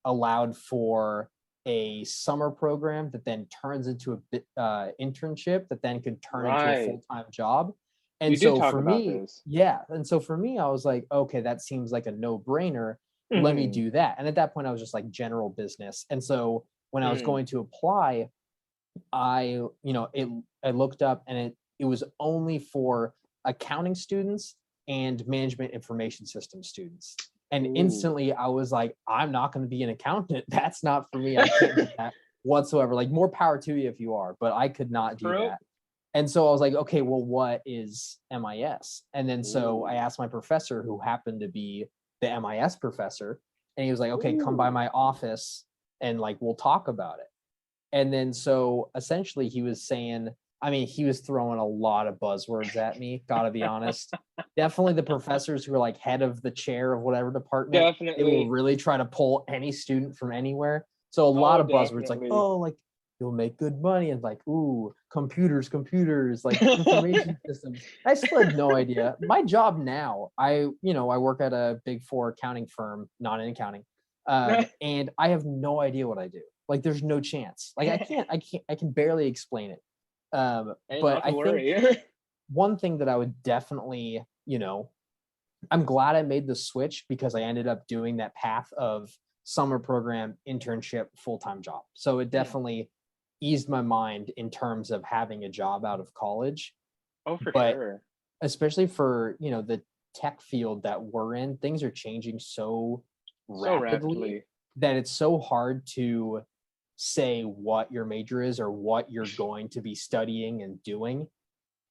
allowed for a summer program that then turns into a internship that then could turn into a Right. full-time job. And You did so talk for about me, this. yeah, and so for me, I was like, okay, that seems like a no-brainer. Let me Hmm. do that. And at that point, I was just like general business. And so when I was Mm. going to apply, I looked up and it was only for accounting students and management information system students. And Ooh. instantly I was like, I'm not going to be an accountant. That's not for me. I can't do that whatsoever. Like more power to you if you are, but I could not do Bro, that. And so I was like, okay, well, what is MIS? And then so I Ooh. asked my professor, who happened to be the MIS professor, and he was like, okay, come by Ooh. my office and like we'll talk about it. And then so essentially he was saying, I mean, he was throwing a lot of buzzwords at me, gotta be honest. Definitely the professors who are like head of the chair of whatever department, they will Definitely. really try to pull any student from anywhere. So a lot Oh, of buzzwords like, definitely. oh, like you'll make good money, and like, ooh, computers, like information systems. I still had no idea. My job now, I work at a big four accounting firm, not in accounting. And I have no idea what I do. Like there's no chance. Like I can barely explain it. Hey, But not to I think worry. one thing that I would definitely, I'm glad I made the switch because I ended up doing that path of summer program, internship, full-time job. So it Yeah. definitely eased my mind in terms of having a job out of college. Oh, for But sure. especially for, the tech field that we're in, things are changing so So rapidly rapidly. that it's so hard to say what your major is or what you're going to be studying and doing.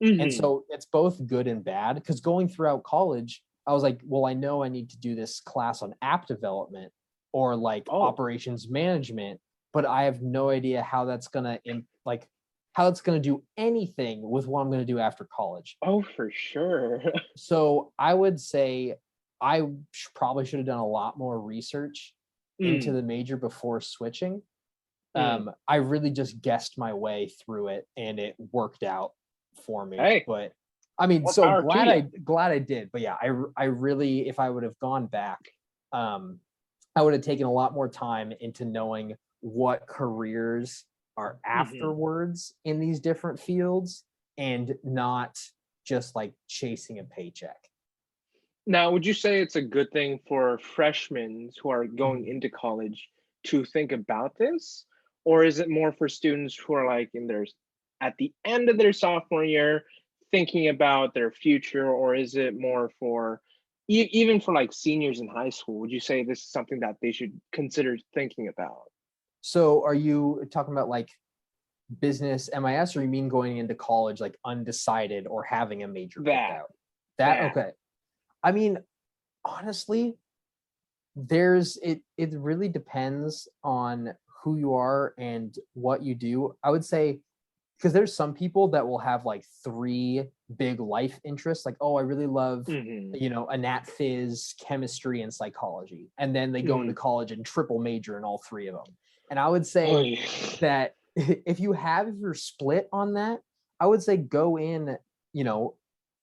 And Hmm. so it's both good and bad because going throughout college, I was like, well, I know I need to do this class on app development or like Oh. operations management, but I have no idea how that's gonna like how it's gonna do anything with what I'm gonna do after college. Oh, for sure. So I would say I probably should have done a lot more research into Mm, the major before switching. mm. I really just guessed my way through it and it worked out for me. Hey, But I mean, more so power to you. glad I did. But yeah, I really, if I would have gone back, um, I would have taken a lot more time into knowing what careers are Hmm. afterwards in these different fields and not just like chasing a paycheck. Now, would you say it's a good thing for freshmen who are going Mhm. into college to think about this? Or is it more for students who are like at the end of their sophomore year thinking about their future? Or is it more for even for like seniors in high school? Would you say this is something that they should consider thinking about? So are you talking about like business MIS, or you mean going into college like undecided or having a major picked That, out? That that. okay. I mean, honestly, it really depends on who you are and what you do. I would say because there's some people that will have like three big life interests, like, oh, I really love, Hmm. a nat phys, chemistry, and psychology. And then they go into Hmm. college and triple major in all three of them. And I would Oh, say yeah. that if you have your split on that, I would say go in, you know,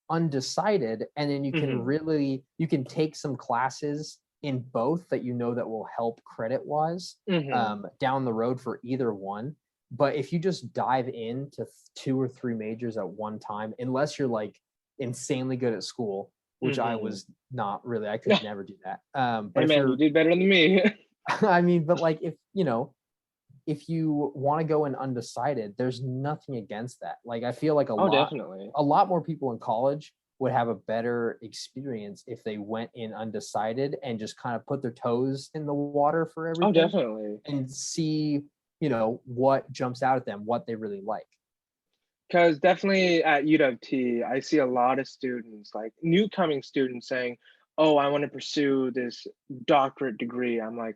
undecided, and then Hmm. you can take some classes in both that that will help credit wise Hmm. down the road for either one. But if you just dive into two or three majors at one time, unless you're like insanely good at school, which I Hmm. was not really, I could never do that. But Hey, if man, you you're, did better than me. I mean, but like if you want to go in undecided, there's nothing against that. Like I feel like Oh, definitely. a lot more people in college would have a better experience if they went in undecided and just kind of put their toes in the water for Oh, everything definitely. and see, what jumps out at them, what they really like. Because definitely at UWT, I see a lot of students, like new coming students, saying, "Oh, I want to pursue this doctorate degree." I'm like,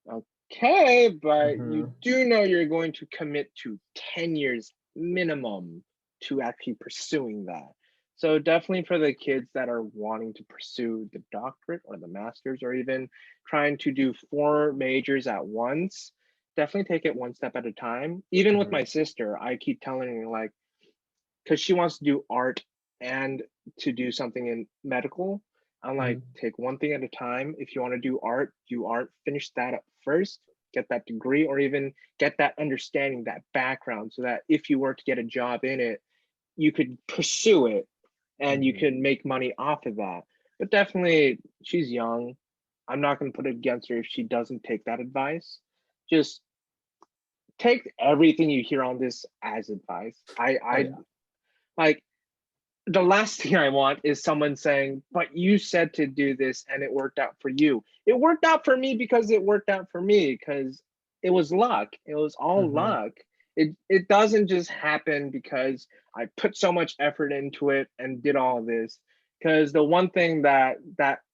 okay, but you Hmm. do know you're going to commit to 10 years minimum to actually pursuing that. So definitely for the kids that are wanting to pursue the doctorate or the master's or even trying to do four majors at once, definitely take it one step at a time. Even with Hmm. my sister, I keep telling her like because she wants to do art and to do something in medical. I'm like, Hmm. take one thing at a time. If you want to do art, finish that up first, get that degree, or even get that understanding, that background, so that if you were to get a job in it, you could pursue it and you Hmm. could make money off of that. But definitely, she's young. I'm not going to put it against her if she doesn't take that advice. Just take everything you hear on this as advice. Oh I yeah. like the last thing I want is someone saying, but you said to do this and it worked out for you. It worked out for me because it worked out for me because it was luck. It was all Hmm. luck. it doesn't just happen because I put so much effort into it and did all this. Because the one thing that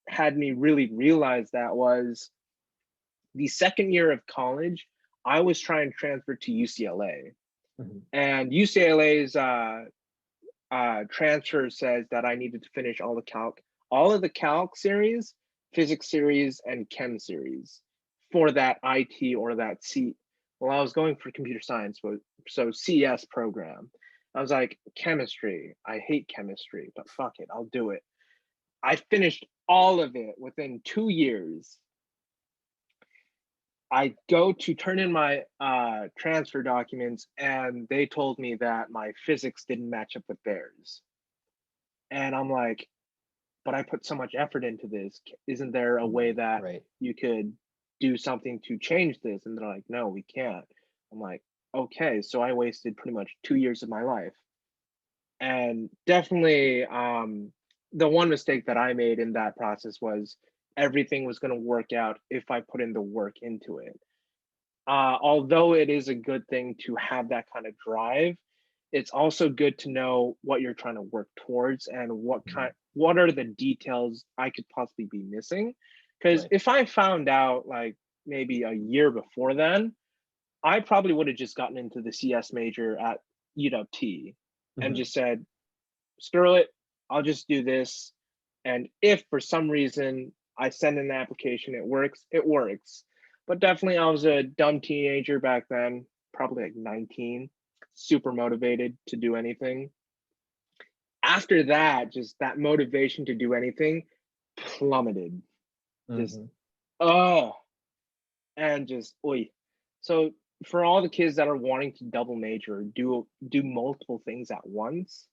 had me really realize that was the second year of college, I was trying to transfer to UCLA, Mhm. and UCLA's transfer says that I needed to finish all of the calc series, physics series, and chem series for that IT or that C. Well, I was going for computer science, so CS program. I was like, chemistry. I hate chemistry, but fuck it, I'll do it. I finished all of it within 2 years. I go to turn in my transfer documents, and they told me that my physics didn't match up with theirs. And I'm like, but I put so much effort into this. Isn't there a way that Right. you could do something to change this? And they're like, no, we can't. I'm like, okay. So I wasted pretty much 2 years of my life. And definitely, the one mistake that I made in that process was everything was going to work out if I put in the work into it. Although it is a good thing to have that kind of drive, it's also good to know what you're trying to work towards and Mhm. what are the details I could possibly be missing. Because Right. if I found out like maybe a year before then, I probably would have just gotten into the CS major at UW and Mhm. just said, screw it, I'll just do this. And if for some reason I send an application, it works, it works. But definitely, I was a dumb teenager back then, probably like 19, super motivated to do anything. After that, just that motivation to do anything plummeted. Just, Mhm. oh, and just, oi. So, for all the kids that are wanting to double major, do multiple things at once,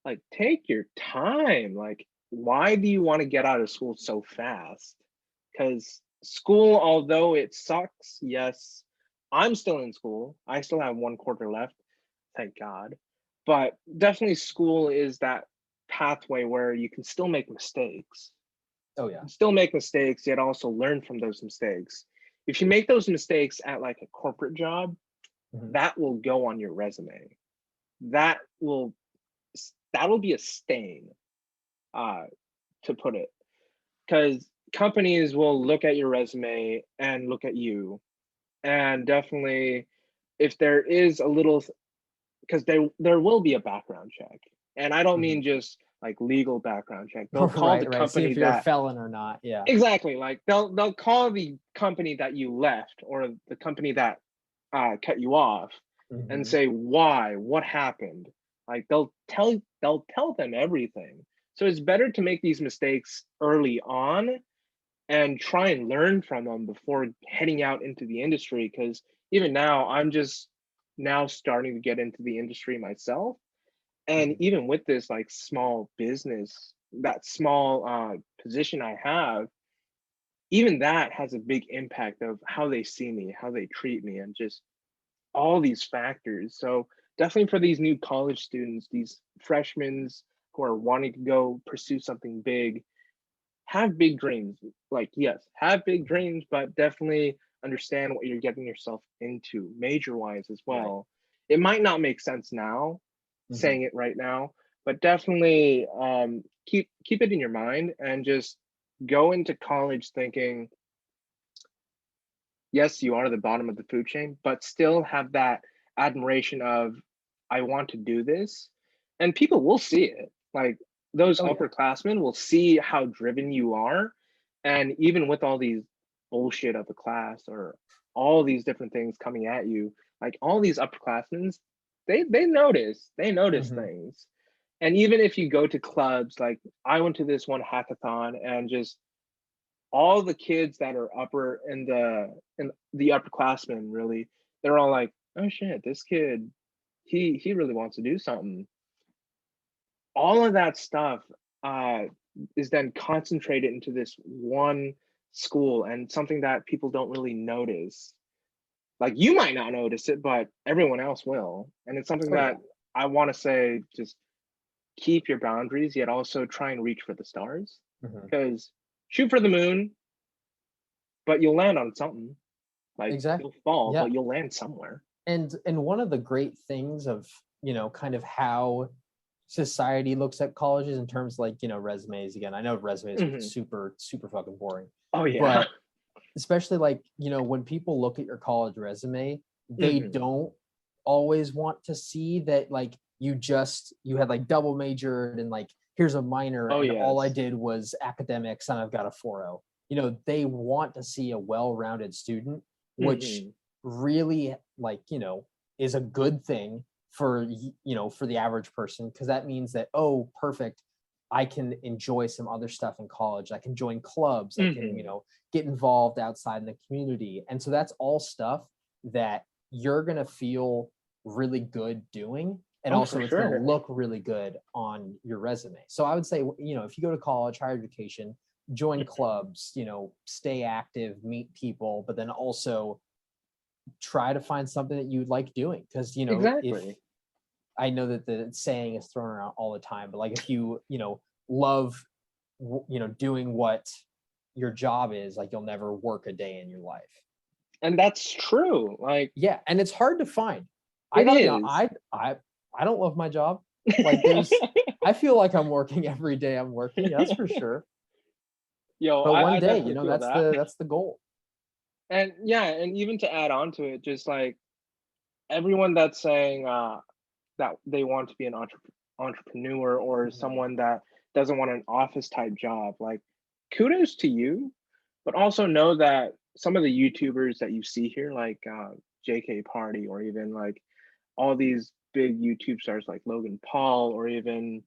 like, take your time. Like, why do you want to get out of school so fast? Because school, although it sucks, yes, I'm still in school. I still have 1 quarter left, thank God. But definitely, school is that pathway where you can still make mistakes. Oh You yeah. can still make mistakes, yet also learn from those mistakes. If you make those mistakes at like a corporate job, Mhm. that will go on your resume. That will that'll be a stain, uh, to put it, because companies will look at your resume and look at you, and definitely, if there is a little, because there will be a background check, and I don't Mhm. mean just like legal background check. They'll call the Right. Right. See company if you're a that felon or not. Yeah. exactly, like they'll call the company that you left or the company that cut you off and Mhm. say why, what happened. Like they'll tell them everything. So it's better to make these mistakes early on and try and learn from them before heading out into the industry. Because even now, I'm just now starting to get into the industry myself. And Mhm. even with this like small business, that small position I have, even that has a big impact of how they see me, how they treat me, and just all these factors. So definitely for these new college students, these freshmen who are wanting to go pursue something big, have big dreams. Like, yes, have big Mhm. dreams, but definitely understand what you're getting yourself into, major wise as Right. well. It might not make sense now, Mhm. saying it right now, but definitely keep it in your mind and just go into college thinking, yes, you are the bottom of the food chain, but still have that admiration of, I want to do this. And people will see it. Like those Oh yeah. upperclassmen will see how driven you are. And even with all these bullshit of the class or all these different things coming at you, like all these upperclassmen, they notice Mhm. things. And even if you go to clubs, like I went to this one hackathon and just all the kids that are in the upperclassmen really, they're all like, oh shit, this kid, he really wants to do something. All of that stuff uh is then concentrated into this one school, and something that people don't really notice. Like you might not notice it, but everyone else will. And it's something Oh that yeah. I want to say, just keep your boundaries, yet also try and reach for the stars. Mhm. Because shoot for the moon, but you'll land on something. Like Exactly. you'll fall, Yeah. but you'll land somewhere. And one of the great things of, kind of how society looks at colleges in terms like, resumes, again, I know resumes are Mhm. super super fucking boring, Oh yeah. but especially like, when people look at your college resume, they Mhm. don't always want to see that like you had like double majored and like here's a minor Oh and all I yes. did was academics and I've got a 4.0. They want to see a well-rounded student, which Mhm. really like, is a good thing for for the average person, because that means that, oh, perfect, I can enjoy some other stuff in college. I can join clubs. I can, Mhm. get involved outside in the community. And so that's all stuff that you're going to feel really good doing. And Oh, for also, it's going to sure. look really good on your resume. So I would say, if you go to college, higher education, join Mhm. clubs, stay active, meet people, but then also try to find something that you like doing. Because, if Exactly. I know that the saying is thrown around all the time, but like if you, love, doing what your job is, like you'll never work a day in your life. And that's true. Like Yeah, and it's hard to find. I it gotta be is. honest, I don't love my job. Like I feel like I'm working every day I'm working, that's for sure. Yo, But one I day, definitely feel that's that. the goal. And yeah, and even to add on to it, just like everyone that's saying that they want to be an entrepreneur or Mhm. someone that doesn't want an office type job, like kudos to you, but also know that some of the YouTubers that you see here, like JK Party, or even like all these big YouTube stars like Logan Paul, or even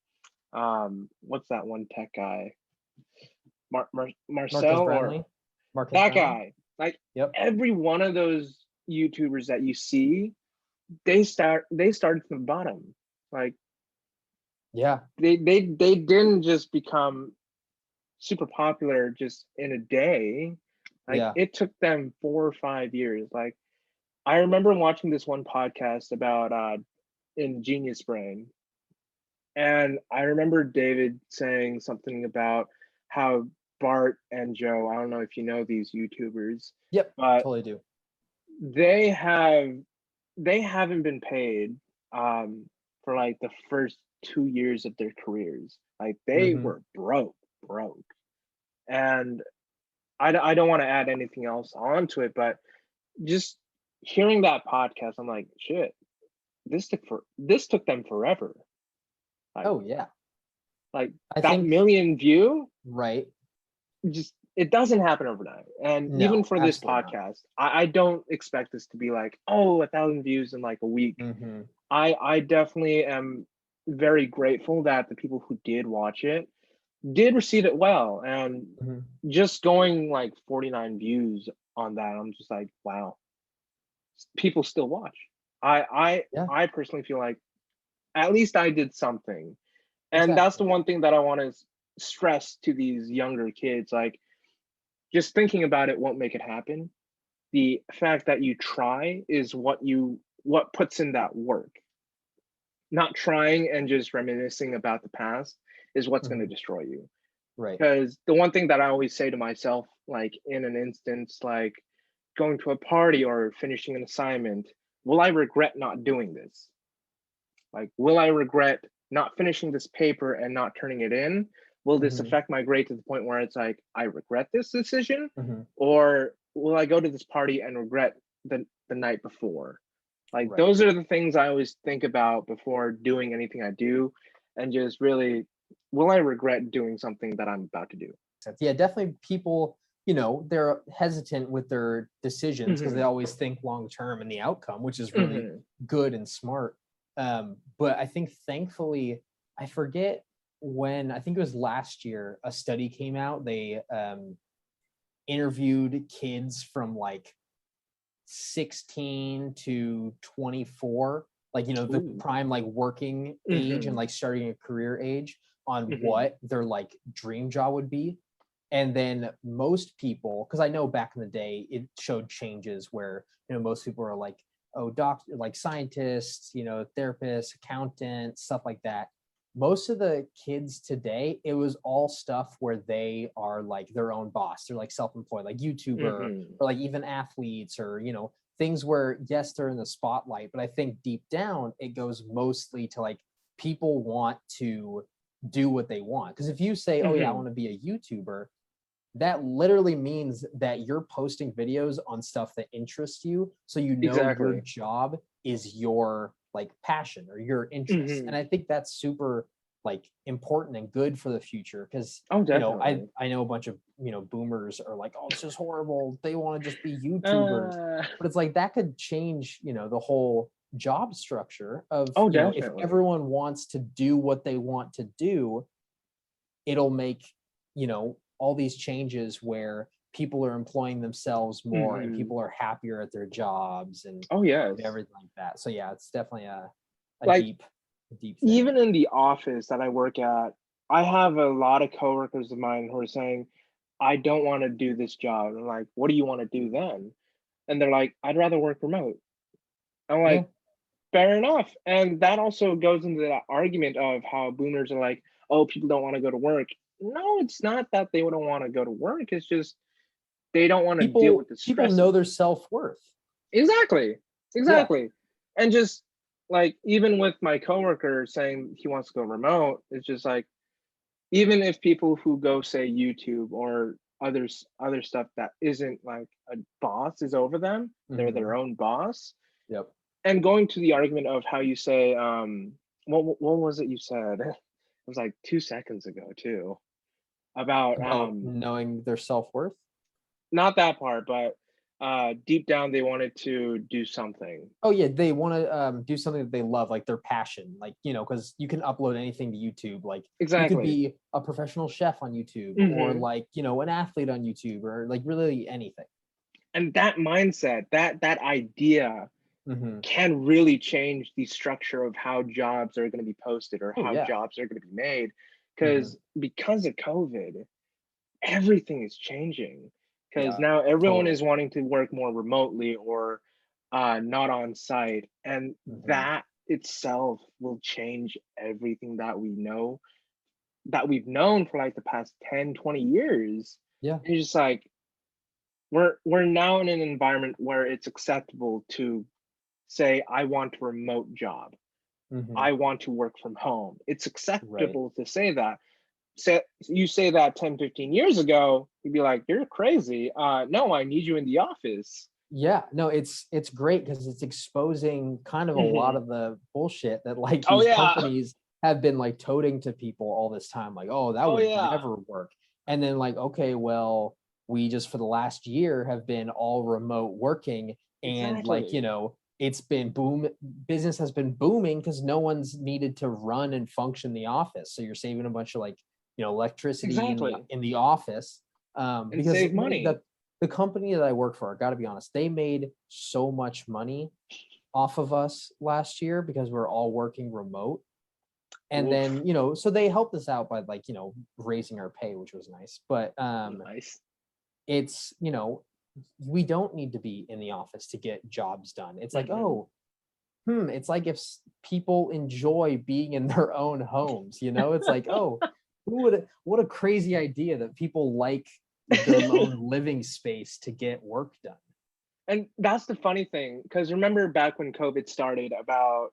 what's that one tech guy, Marcus Marcel, or Brownlee? Marcus that Brownlee? guy. Like Yep. every one of those YouTubers that you see, they started from the bottom. Like Yeah. they didn't just become super popular just in a day. Like Yeah. it took them 4 or 5 years. Like I remember watching this one podcast about Ingenious Brain, and I remember David saying something about how Bart and Joe, I don't know if you know these YouTubers, Yep. but Totally do. they have they haven't been paid for like the first 2 years of their careers. Like they Mhm. were broke. And I don't want to add anything else onto it, but just hearing that podcast, I'm like, shit, this took them forever. Like Oh, yeah. like I that think million view, right. just it doesn't happen overnight. And even No, for this absolutely not. podcast, I don't expect this to be like, oh, 1,000 views in like a week. Mhm. I definitely am very grateful that the people who did watch it did receive it well. And Mhm. just going like 49 views on that, I'm just like, wow, people still watch. I I Yeah, I personally feel like at least I did something. And that's exactly. the one thing that I want to stress to these younger kids. Like just thinking about it won't make it happen. The fact that you try is what puts in that work. Not trying and just reminiscing about the past is what's going to Mhm. destroy you. Right. Because the one thing that I always say to myself, like in an instance like going to a party or finishing an assignment, will I regret not doing this? Like, will I regret not finishing this paper and not turning it in? Will this Mhm. affect my grade to the point where it's like I regret this decision? Mhm. Or will I go to this party and regret the night before? Like Right. those are the things I always think about before doing anything I do, and just really, will I regret doing something that I'm about to do? Sense. Yeah, definitely people, they're hesitant with their decisions because they Hmm. always think long term and the outcome, which is really Hmm. good and smart. But I think thankfully, I forget when, I think it was last year, a study came out. They interviewed kids from like 16 to 24, like, the Ooh. prime like working age and Hmm. like starting a career age, on Hmm. what their like dream job would be. And then most people, because I know back in the day it showed changes where, most people are like, oh, doctor, like scientists, therapists, accountants, stuff like that. Most of the kids today, it was all stuff where they are like their own boss. They're like self-employed, like YouTuber, Hmm. or like even athletes, or things where, yes, they're in the spotlight, but I think deep down it goes mostly to like people want to do what they want. Because if you say, oh yeah, I Hmm. want to be a YouTuber, that literally means that you're posting videos on stuff that interests you. So you know your Exactly. job is your like passion or your interest. Hmm. And I think that's super like important and good for the future because Oh, I definitely. I know a bunch of boomers are like, oh, this is horrible. They want to just be YouTubers. Uh, But it's like that could change, the whole job structure of, oh, if definitely. everyone wants to do what they want to do, it'll make all these changes where people are employing themselves more and Hmm. people are happier at their jobs and Oh, yes. everything like that. So yeah, it's definitely a Like, deep thing. even in the office that I work at, I have a lot of coworkers of mine who are saying, I don't want to do this job. I'm like, what do you want to do then? And they're like, I'd rather work remote. I'm Yeah, like, fair enough. And that also goes into that argument of how boomers are like, oh, people don't want to go to work. No, it's not that they don't want to go to work. It's just they don't want to deal with the people stress know of their it. self-worth. Exactly. Yeah. Exactly. And just like even with my coworker saying he wants to go remote, it's just like even if people who go say YouTube or other stuff that isn't like a boss is over them, they're their Hmm. own boss. Yep. And going to the argument of how you say, what was it you said? It was like 2 seconds ago too about About knowing their self-worth. not that part, but deep down they wanted to do something. Oh yeah, they want to do something that they love, like their passion, like because you can upload anything to YouTube. Like you could Exactly. be a professional chef on YouTube, or Hmm. like an athlete on YouTube, or like really anything. And that mindset, that idea Hmm. can really change the structure of how jobs are going to be posted or Oh how yeah. jobs are going to be made. Hmm. Because of COVID, everything is changing. Because Yeah. now everyone Totally. is wanting to work more remotely or not on site. And Hmm. that itself will change everything that we know, that we've known for like the past 10, 20 years. Yeah. And it's just like, we're now in an environment where it's acceptable to say, I want a remote job. Hmm. I want to work from home. It's Right. acceptable to say that. Say you say that 10, 15 years ago, you'd be like, you're crazy. No, I need you in the office. Yeah, no, it's great because it's exposing kind of a lot Hmm. of the bullshit that like Oh these yeah. companies have been like toting to people all this time. Like, oh, that Oh would yeah. never work. And then like, okay, well, we just for the last year have been all remote working, and like, Exactly. it's been business has been booming because no one's needed to run and function the office. So you're saving a bunch of like, electricity in the Exactly. office. And Because save money. the company that I work for, I got to be honest, they made so much money off of us last year because we're all working remote. And Oof. then, so they helped us out by like, raising our pay, which was nice. But Nice. it's, we don't need to be in the office to get jobs done. It's like, Hmm. oh, it's like if people enjoy being in their own homes, it's like, oh, what a crazy idea that people like their own living space to get work done. And that's the funny thing, because remember back when COVID started about,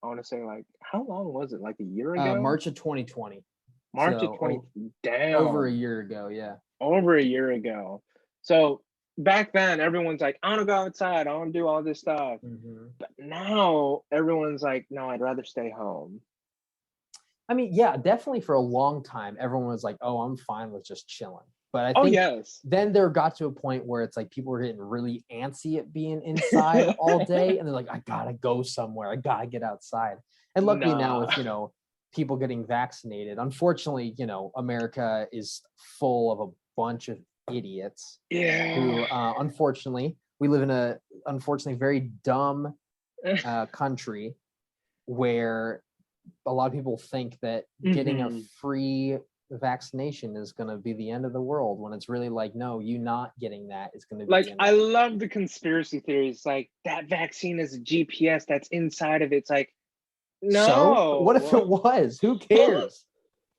I want to say like, how long was it? Like a year ago? March of 2020. March of So 20, over a damn, year ago, yeah. over a year ago. So back then, everyone's like, I want to go outside. I want to do all this stuff. Hmm. But now everyone's like, no, I'd rather stay home. I mean, yeah, definitely for a long time, everyone was like, "Oh, I'm fine with just chilling." But I Oh, think yes. then there got to a point where it's like people were getting really antsy at being inside all day, and they're like, "I gotta go somewhere. I gotta get outside." And luckily now, Nah. with people getting vaccinated, unfortunately, America is full of a bunch of idiots Yeah. who, unfortunately, we live in a unfortunately very dumb country where a lot of people think that getting a Hmm. free vaccination is going to be the end of the world when it's really like, no, you not getting that is going to be the Like, end of I the world. love the conspiracy theories. Like, that vaccine is a GPS that's inside of it. It's like, So what if no. it was? Who cares?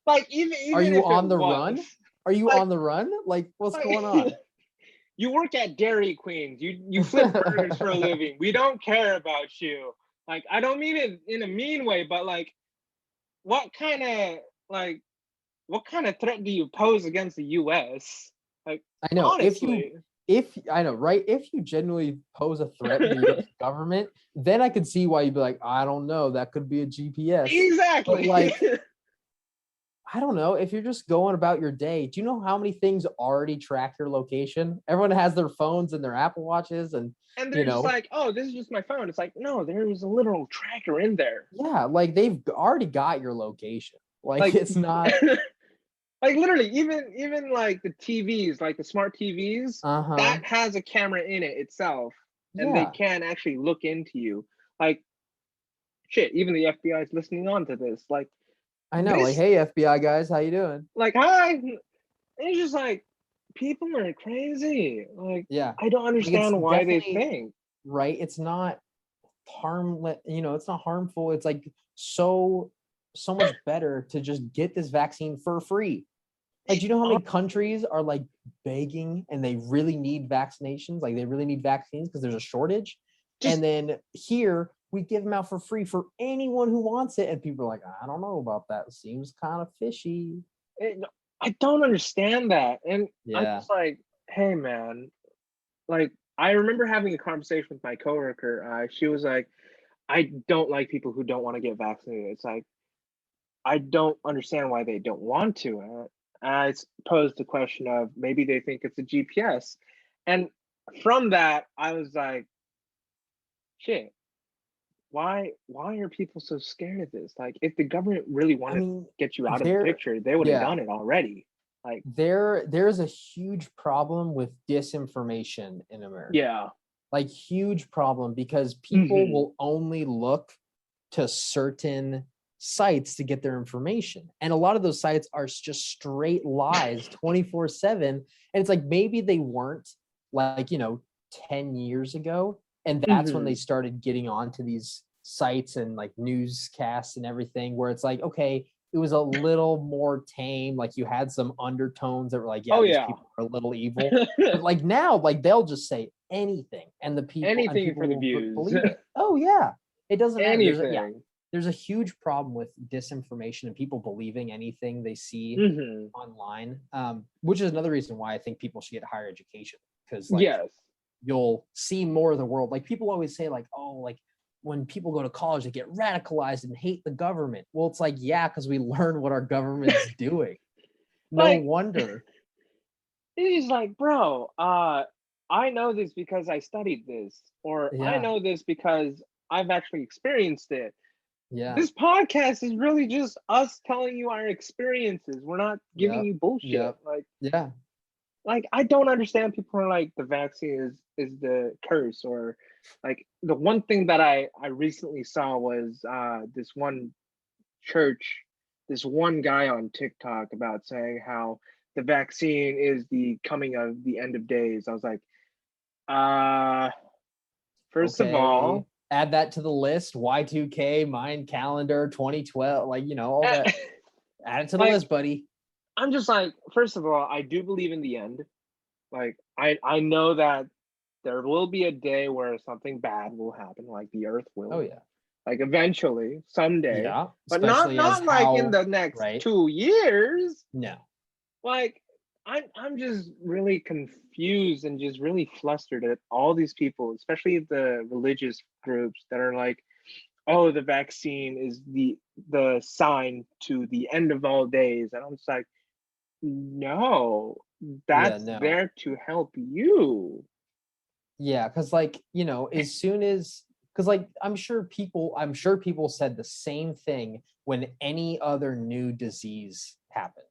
Like, Are even you if it on the was, run? Are you like, on the run? Like, what's like going on? you work at Dairy Queens. You flip burgers for a living. We don't care about you. Like, I don't mean it in a mean way, but like, what kind of like what kind of threat do you pose against the U.S.? Like, I know honestly, if I know, right? If you genuinely pose a threat to the U.S. government, then I could see why you'd be like, I don't know, that could be a GPS. But exactly. like, I don't know, if you're just going about your day, do you know how many things already track your location? Everyone has their phones and their Apple Watches, and And you they're just know, like, oh, this is just my phone. It's like, no, there was a literal tracker in there. yeah, like they've already got your location. Like Like, it's not. like literally, even like the TVs, like the smart TVs, Uh-huh. that has a camera in it itself, and they Yeah, can actually look into you. Like, shit, even the FBI is listening on to this. Like, I know. Like, this, hey, FBI guys, how you doing? like, hi. It's just like people are crazy. Like, Yeah, I don't like it's understand why they definitely think. right. It's not harmless. It's not harmful. It's like so much better to just get this vaccine for free. Like, do you know how many countries are like begging and they really need vaccinations? Like, they really need vaccines because there's a shortage. Just And then here we give them out for free for anyone who wants it. And people are like, I don't know about that. Seems kind of fishy. I don't understand that, and I'm Yeah. just like, hey, man. Like, I remember having a conversation with my coworker. She was like, I don't like people who don't want to get vaccinated. It's like, I don't understand why they don't want to. I posed the question of maybe they think it's a GPS. And from that, I was like, shit, why are people so scared of this? Like, if the government really I wanted to mean, get you out of the there, picture, they would have yeah, done it already. Like, there's a huge problem with disinformation in America. yeah. Like, huge problem because people Hmm. will only look to certain sites to get their information. And a lot of those sites are just straight lies 24/7. And it's like maybe they weren't like, 10 years ago. And that's when they Hmm. started getting onto these sites and like newscasts and everything, where it's like, okay, it was a little more tame. Like you had some undertones that were like, yeah, Oh these yeah. people are a little evil. But like now, like they'll just say anything and Anything people for the will views. believe it. Oh yeah. It doesn't matter. Anything. There's a huge problem with disinformation and people believing anything they see Hmm. online, which is another reason why I think people should get higher education, because like Yes. you'll see more of the world. Like people always say like, oh, like when people go to college, they get radicalized and hate the government. Well, it's like, yeah, because we learn what our government's doing. No Like, wonder. he's like, bro, I know this because I studied this, or I Yeah. know this because I've actually experienced it. Yeah. This podcast is really just us telling you our experiences. We're not giving Yep. you bullshit. Yep. Yeah. Like, I don't understand people are like the vaccine is the curse, or like the one thing that I recently saw was this one church, this one guy on TikTok about saying how the vaccine is the coming of the end of days. I was like, uh, first of Okay. all, Add that to the list. Y2K, Mind Calendar, 2012, like, all that. Add it to the like, list, buddy. I'm just like, first of all, I do believe in the end. Like, I know that there will be a day where something bad will happen, like the earth Oh will, yeah. like eventually, someday, Yeah. but not Especially as not like in how, the next right? 2 years. No. Like, I'm just really confused and just really flustered at all these people, especially the religious groups that are like, oh, the vaccine is the sign to the end of all days. And I'm just like, no, Yeah, that's no. there to help you. Yeah, because like, as soon as because like I'm sure people said the same thing when any other new disease happened.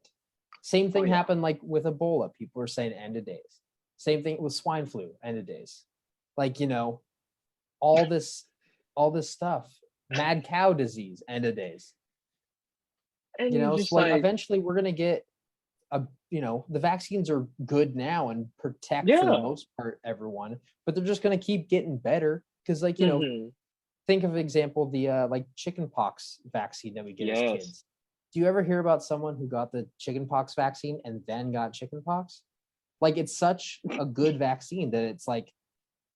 Same Oh thing yeah. happened like with Ebola. People were saying end of days. Same thing with swine flu, end of days. Like, all this all this stuff. Mad cow disease, end of days. And you're So just like like, eventually we're gonna get the vaccines are good now and protect for the yeah. most part everyone, but they're just gonna keep getting better because like, Hmm. think of example the like chickenpox vaccine that we get as Yes. kids. Do you ever hear about someone who got the chickenpox vaccine and then got chickenpox? like it's such a good vaccine that it's like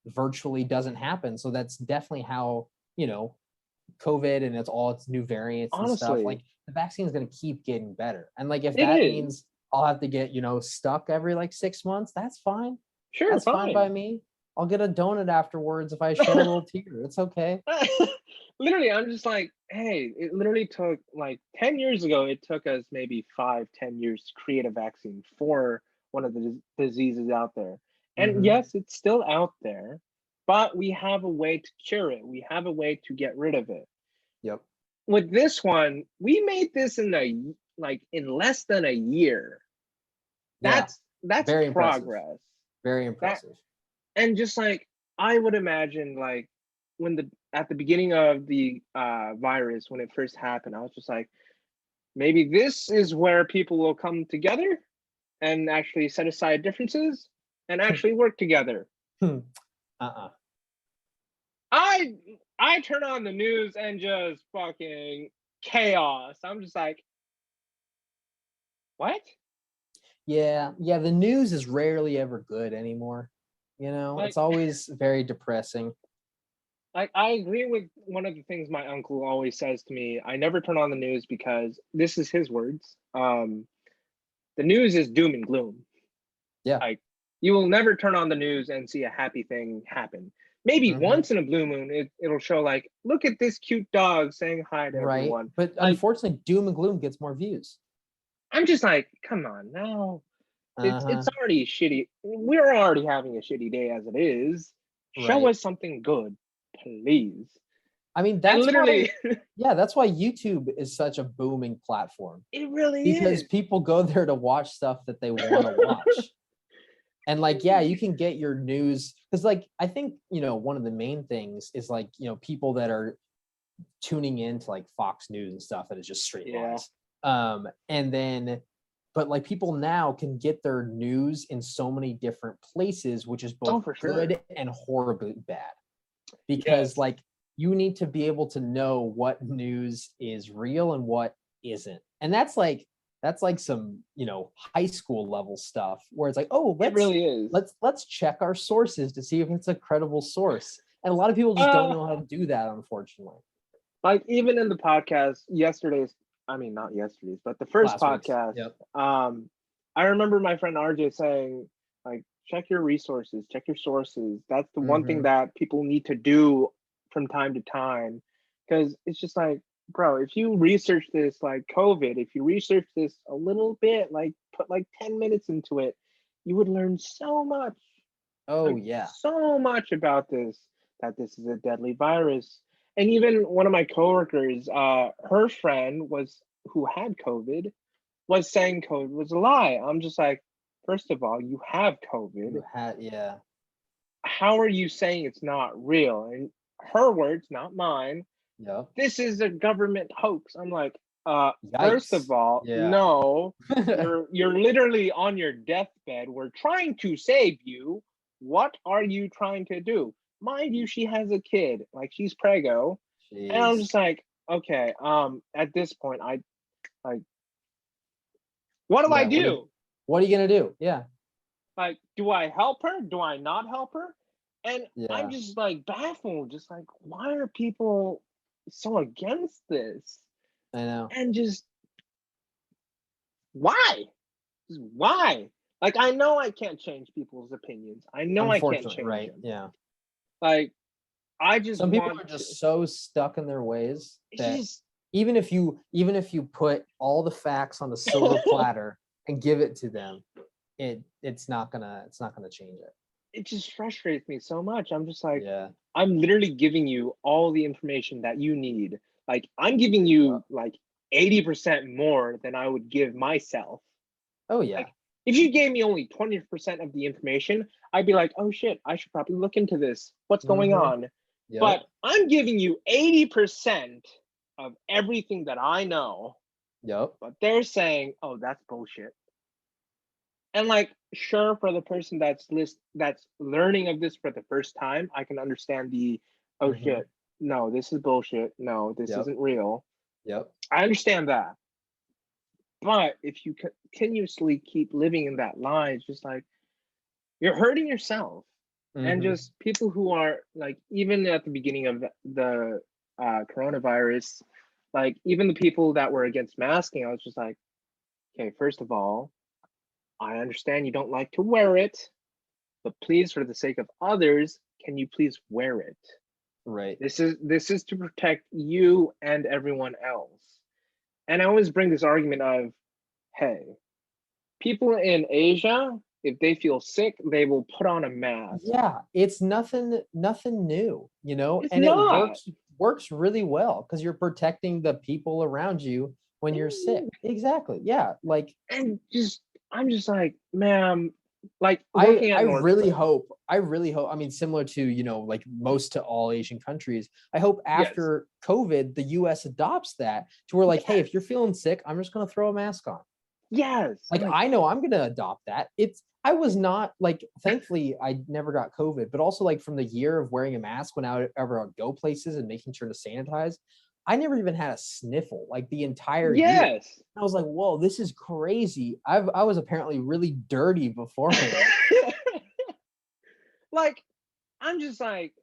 virtually doesn't happen. So that's definitely how, COVID and it's all its new variants and stuff. Honestly, Like the vaccine is going to keep getting better. And like if it that is. means I'll have to get, stuck every like 6 months, that's fine. Sure, That's fine by fine. me. I'll get a donut afterwards if I shed a little tear. It's okay. Literally, I'm just like, hey, it literally took like 10 years ago, it took us maybe 5, 10 years to create a vaccine for one of the diseases out there. And Hmm. yes, it's still out there, but we have a way to cure it. We have a way to get rid of it. Yep. With this one, we made this in less than a year. Yeah. That's Very impressive. progress. Very That impressive. and just like I would imagine, like when the at the beginning of the virus when it first happened, I was just like, maybe this is where people will come together and actually set aside differences and actually work together. Uh-uh. I I turn on the news and just fucking chaos. I'm just like, what? Yeah. Yeah. The news is rarely ever good anymore. Like It's always very depressing. I agree with one of the things my uncle always says to me. I never turn on the news because this is his words. The news is doom and gloom. Yeah. Like you will never turn on the news and see a happy thing happen. Maybe Hmm. once in a blue moon, it'll show like, look at this cute dog saying hi to Right. everyone. But Like unfortunately, doom and gloom gets more views. I'm just like, come on now. It's Uh-huh. already shitty. We're already having a shitty day as it is. Show Right. us something good, please. I mean, And that's why, literally, yeah, that's why YouTube is such a booming platform it really because is. people go there to watch stuff that they want to watch. And like, yeah, you can get your news because, like, I think, one of the main things is like, people that are tuning into like Fox News and stuff that is just straight Yeah. lies. And then, but like people now can get their news in so many different places, which is Oh, both for sure. good and horribly bad. Because Yes. like you need to be able to know what news is real and what isn't. And that's like some, high school level stuff where it's like, oh, It let's really is. let's check our sources to see if it's a credible source. And a lot of people just don't Uh, know how to do that, unfortunately. like even in the podcast yesterday's, I mean not yesterday's, but the first Last week's. podcast, Yep. I remember my friend RJ saying, like, check your resources, check your sources. That's the one thing Mm-hmm. that people need to do from time to time. Because it's just like, bro, if you research this like COVID, if you research this a little bit, like put like 10 minutes into it, you would learn so much. Oh Like yeah. so much about this, that this is a deadly virus. And even one of my coworkers, her friend was who had COVID was saying COVID was a lie. I'm just like, first of all, you have COVID. You had, yeah. How are you saying it's not real? And her words, not mine, Yep. this is a government hoax. I'm like, first of Yikes. all, Yeah. no, you're literally on your deathbed. We're trying to save you. What are you trying to do? Mind you, she has a kid, like she's prego. And I'm Jeez. just like, okay, at this point, I like, what do I Yeah. What are you do? what are you gonna do? Yeah. Like, do I help her? Do I not help her? And I'm Yeah. just like baffled, just like, why are people so against this? I know. And just why? Just why? Like, I know I can't change people's opinions. I know I can't Unfortunately, change right. them. Yeah. Like, I just Some people want are to, just so stuck in their ways it's that just, even if you put all the facts on the silver platter and give it to them, it's not gonna change it. it just frustrates me so much. I'm just like, Yeah. I'm literally giving you all the information that you need. Like, I'm giving Yep. you like 80% more than I would give myself. Oh yeah. Like, if you gave me only 20% of the information, I'd be like, oh shit, I should probably look into this. What's going Mm-hmm. on? Yep. But I'm giving you 80% of everything that I know, Yep. but they're saying, oh, that's bullshit. And like, sure, for the person that's learning of this for the first time, I can understand the, oh Mm-hmm. shit, no, this is bullshit. No, this Yep. isn't real. Yep. I understand that. But if you continuously keep living in that lie, it's just like, you're hurting yourself. And Hmm. just people who are like, even at the beginning of the coronavirus, like even the people that were against masking, I was just like, okay, first of all, I understand you don't like to wear it, but please, for the sake of others, can you please wear it? Right. This is to protect you and everyone else. And I always bring this argument of, hey, people in Asia, if they feel sick, they will put on a mask. Yeah, it's nothing new, It's and it not. works really well because you're protecting the people around you when you're sick. Exactly. Yeah. Like And just, I'm just like, ma'am, like I working I at really Nordstrom. hope I really hope, I mean, similar to, like most to all Asian countries, I hope Yes. after COVID, the US adopts that to where like, hey, if you're Yes. feeling sick, I'm just gonna throw a mask on. Yes. Like Like, I know I'm gonna adopt that. I was not like, thankfully I never got COVID, but also like from the year of wearing a mask whenever I would go places and making sure to sanitize, I never even had a sniffle like the entire year. yes. I was like, whoa, this is crazy. I was apparently really dirty beforehand. Like, I'm just like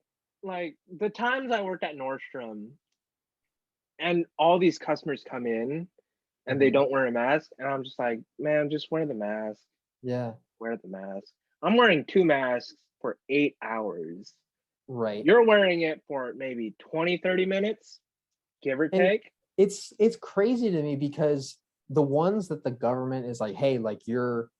the times I worked at Nordstrom and all these customers come in and they Mhm. don't wear a mask, and I'm just like, man, just wear the mask. Yeah, Wear the mask. I'm wearing two masks for 8 hours. right. You're wearing it for maybe 20, 30 minutes, give or And take. it's crazy to me because the ones that the government is like, hey, like you're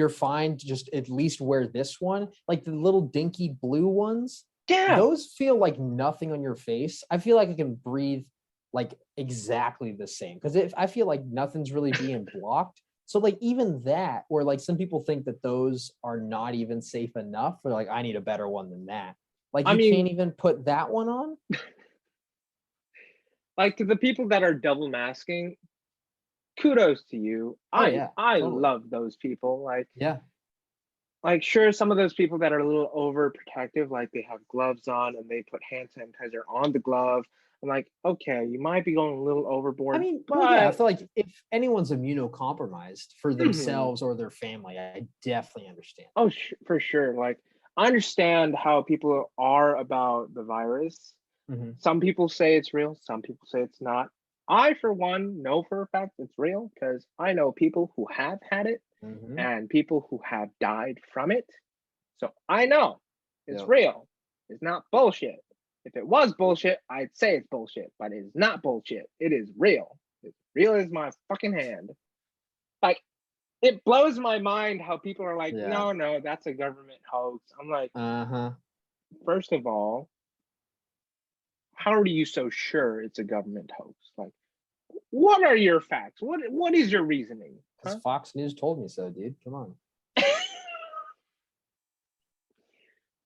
fine to just at least wear this one, like the little dinky blue ones, Yeah. those feel like nothing on your face. I feel like I can breathe like exactly the same because if I feel like nothing's really being blocked. So like even that, where like some people think that those are not even safe enough, or like I need a better one than that. Like I you mean, can't even put that one on. like to the people that are double masking, kudos to you. Oh I yeah, I totally. love those people. Yeah. Like sure, some of those people that are a little overprotective, like they have gloves on and they put hand sanitizer on the glove. I'm like, okay, you might be going a little I overboard, mean, well, yeah, I but feel like if anyone's immunocompromised for mhm. themselves or their family, I definitely understand Oh, for sure. Like, I understand how people are about the virus. that. Hmm. Some people say it's real, some people say it's not. I, for one, know for a fact it's real because I know people who have had it Hmm. and people who have died from it. So I know it's Yep. real. It's not bullshit. If it was bullshit, I'd say it's bullshit, but it's not bullshit. It is real. It's real as my fucking hand. Like, it blows my mind how people are like, Yeah. no, no, that's a government hoax. I'm like, Uh-huh. first of all, how are you so sure it's a government hoax? Like, what are your facts? What is your reasoning? Because Huh? Fox News told me so, dude. Come on.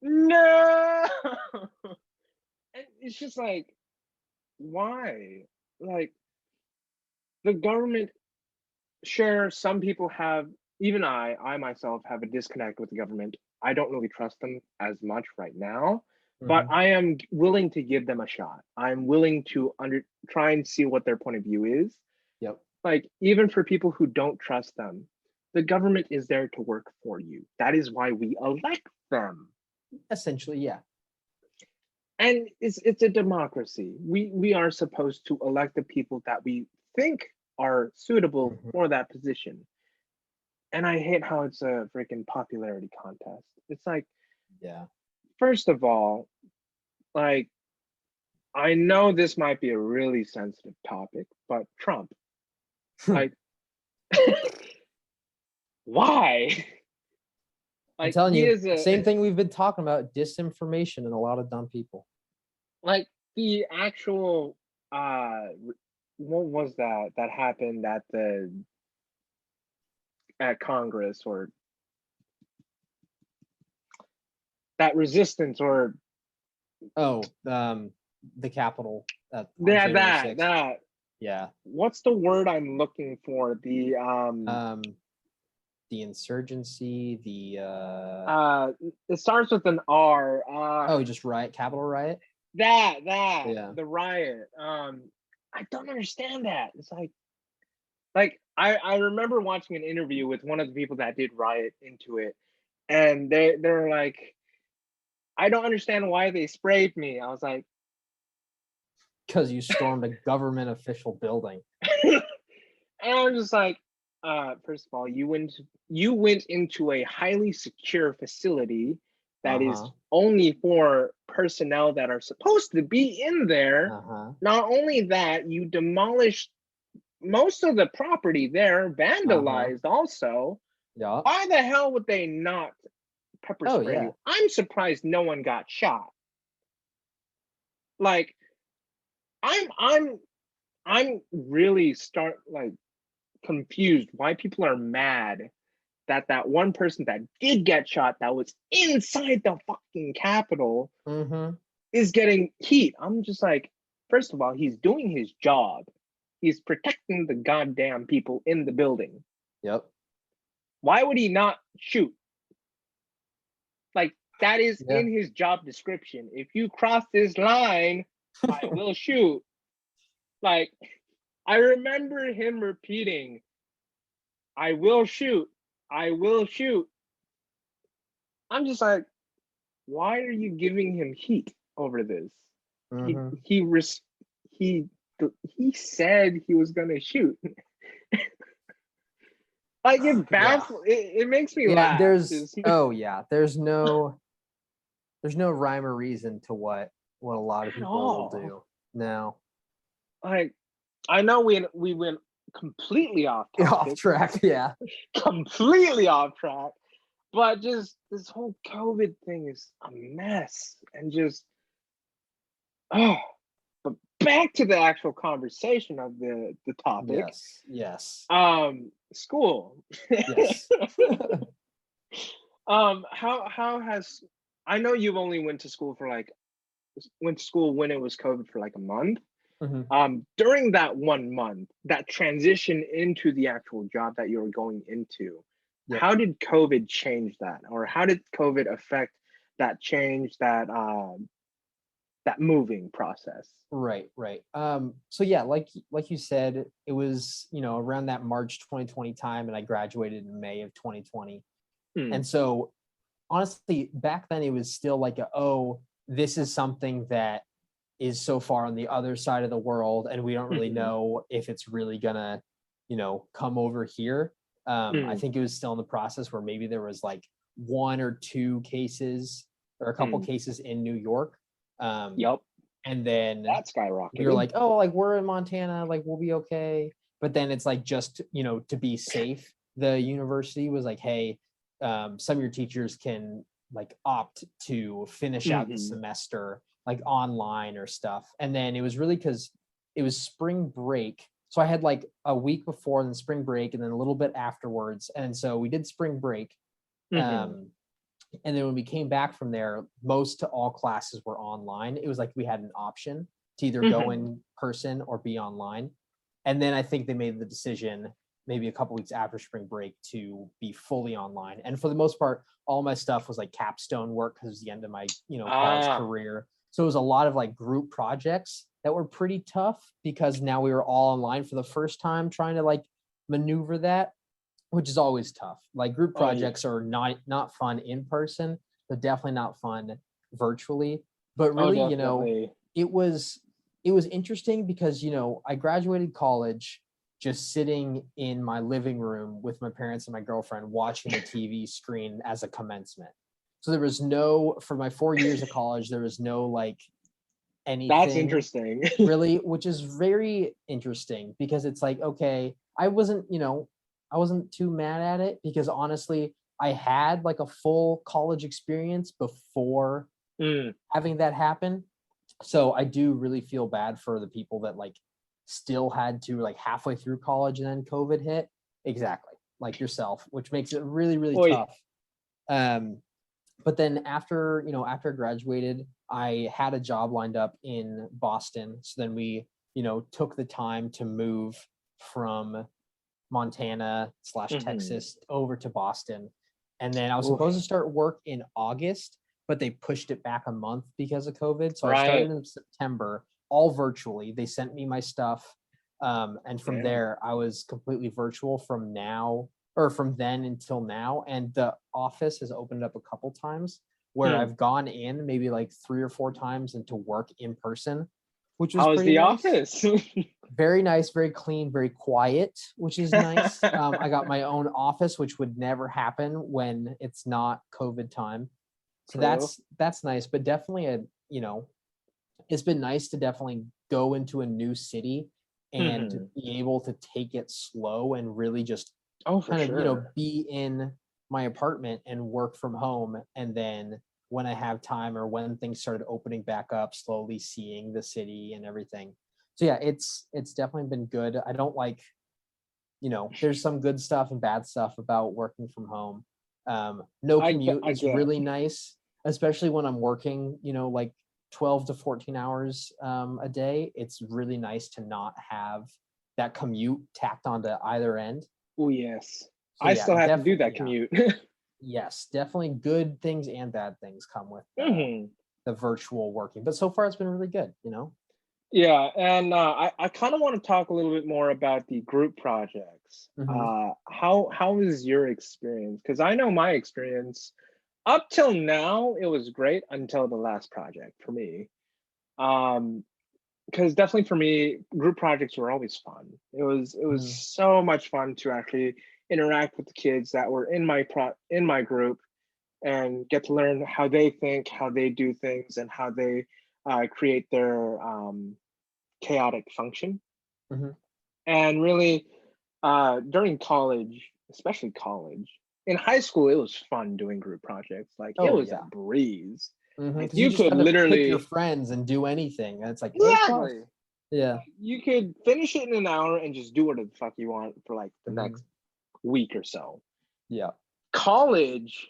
No. And it's just like, why? Like, the government, sure, some people have, even I myself have a disconnect with the government. I don't really trust them as much right now, but Hmm. I am willing to give them a shot. I'm willing to try and see what their point of view is. Yep. Like, even for people who don't trust them, the government is there to work for you. That is why we elect them. Essentially, yeah. And it's a democracy. We are supposed to elect the people that we think are suitable Hmm. for that position. And I hate how it's a freaking popularity contest. It's like, Yeah. first of all, like, I know this might be a really sensitive topic, but Trump, I'm like, why? Like, telling he you, is a same thing we've been talking about, disinformation and a lot of dumb people. like the actual what was that happened at Congress, or that resistance, or Oh, the Capitol on that January that 6th. that Yeah. what's the word I'm looking for? Um, the insurgency, the Uh it starts with an R. oh, just riot, Capitol riot. That Yeah. the riot. I don't understand that. It's like I remember watching an interview with one of the people that did riot into it, And they're like, I don't understand why they sprayed me. I was like, Because you stormed a government official building. and I'm just like, first of all, you went into a highly secure facility that is Uh-huh. only for personnel that are supposed to be in there. Uh-huh. Not only that, you demolished most of the property there, Uh-huh. vandalized also. Yeah. Why the hell would they not pepper Oh spray yeah. you? I'm surprised no one got shot. Like, I'm I'm I'm really start like confused why people are mad that that one person that did get shot that was inside the fucking Capitol Mm-hmm. is getting heat. I'm just like, first of all, he's doing his job. He's protecting the goddamn people in the building. Yep. Why would he not shoot? Like, that is Yeah. in his job description. If you cross this line, I will shoot. Like, I remember him repeating, I will shoot. I will shoot. I'm just like, why are you giving him heat over this? He Mm-hmm. he res- he he said he was gonna shoot. Like, Yeah. it makes me Yeah. laugh. There's Just oh yeah. There's no rhyme or reason to what a lot of at people will all. do. No. Like, I know we went completely off Off topic, track. Yeah. completely off track, but just this whole COVID thing is a mess, and just oh. But back to the actual conversation of the topic. Yes. Yes. School. Yes. How has, I know you've only went to school when it was COVID for like a month. Mm-hmm. During that 1 month, that transition into the actual job that you were going into, Yep. how did COVID change that, or how did COVID affect that change, that moving process? Right, right. So yeah, like you said, it was, around that March 2020 time, and I graduated in May of 2020. Hmm. And so honestly, back then it was still like oh, this is something that is so far on the other side of the world, and we don't really Hmm. know if it's really gonna, come over here. I Hmm. think it was still in the process where maybe there was like one or two cases or a couple Hmm. cases in New York. Um, Yup, and then that we were skyrocketed. like, oh, like we're in Montana, like we'll be okay. But then it's like just, to be safe, the university was like, hey, some of your teachers can like opt to finish out the Hmm. semester like online or stuff. And then it was really because it was spring break. So I had like a week before and then spring break and then a little bit afterwards. And so we did spring break. Hmm. Um, and then when we came back from there, most to all classes were online. It was like we had an option to either go Hmm. in person or be online. And then I think they made the decision maybe a couple weeks after spring break to be fully online. And for the most part, all my stuff was like capstone work because it was the end of my, college Ah, career. So it was a lot of like group projects that were pretty tough because now we were all online for the first time trying to like maneuver that, which is always tough. Like group oh yeah. projects are not fun in person, but definitely not fun virtually. But Oh, really, definitely. it was it was interesting because I graduated college just sitting in my living room with my parents and my girlfriend watching the TV screen as a commencement. So there was no, for my 4 years of college, there was no like That's anything interesting. really, which is very interesting because it's like, okay, I wasn't too mad at it because honestly, I had like a full college experience before Mm, having that happen. So I do really feel bad for the people that like still had to like halfway through college and then COVID hit. Exactly. Like yourself, which makes it really, really oi. tough. Um, but then after I graduated, I had a job lined up in Boston. So then we, took the time to move from Montana slash Hmm. Texas over to Boston. And then I was Oof. supposed to start work in August, but they pushed it back a month because of COVID. So I started Right. in September, all virtually. They sent me my stuff. And from Damn. there, I was completely virtual from now or from then until now. And the office has opened up a couple times where Hmm. I've gone in maybe like 3 or 4 times and to work in person, which was How's pretty the nice. office? Very nice, very clean, very quiet, which is nice. I got my own office, which would never happen when it's not COVID time. So True. that's nice, but definitely it's been nice to definitely go into a new city and Hmm. be able to take it slow and really just Oh, for kind of, sure. be in my apartment and work from home. And then when I have time or when things started opening back up, slowly seeing the city and everything. So yeah, it's definitely been good. I don't like, there's some good stuff and bad stuff about working from home. No commute I is get. really nice, especially when I'm working, like 12 to 14 hours a day. It's really nice to not have that commute tacked onto either end. Oh, yes. So I yeah, still have to do definitely, that yeah. commute. Yes, definitely good things and bad things come with Hmm. the virtual working. But so far it's been really good. Yeah, and I kind of want to talk a little bit more about the group projects. Hmm. How is your experience? Because I know my experience up till now, it was great until the last project for me. Um, because definitely for me, group projects were always fun. It was Hmm. so much fun to actually interact with the kids that were in my group and get to learn how they think, how they do things, and how they create their chaotic function. Hmm. And really, during college, especially college, in high school, it was fun doing group projects. Like it Oh was a yeah. breeze. Like Because you you just could got to pick your literally, friends and do anything. And it's like, hey, plus. exactly, Yeah. you could finish it in an hour and just do whatever the fuck you want for like the Hmm. next week or so. Yeah. College,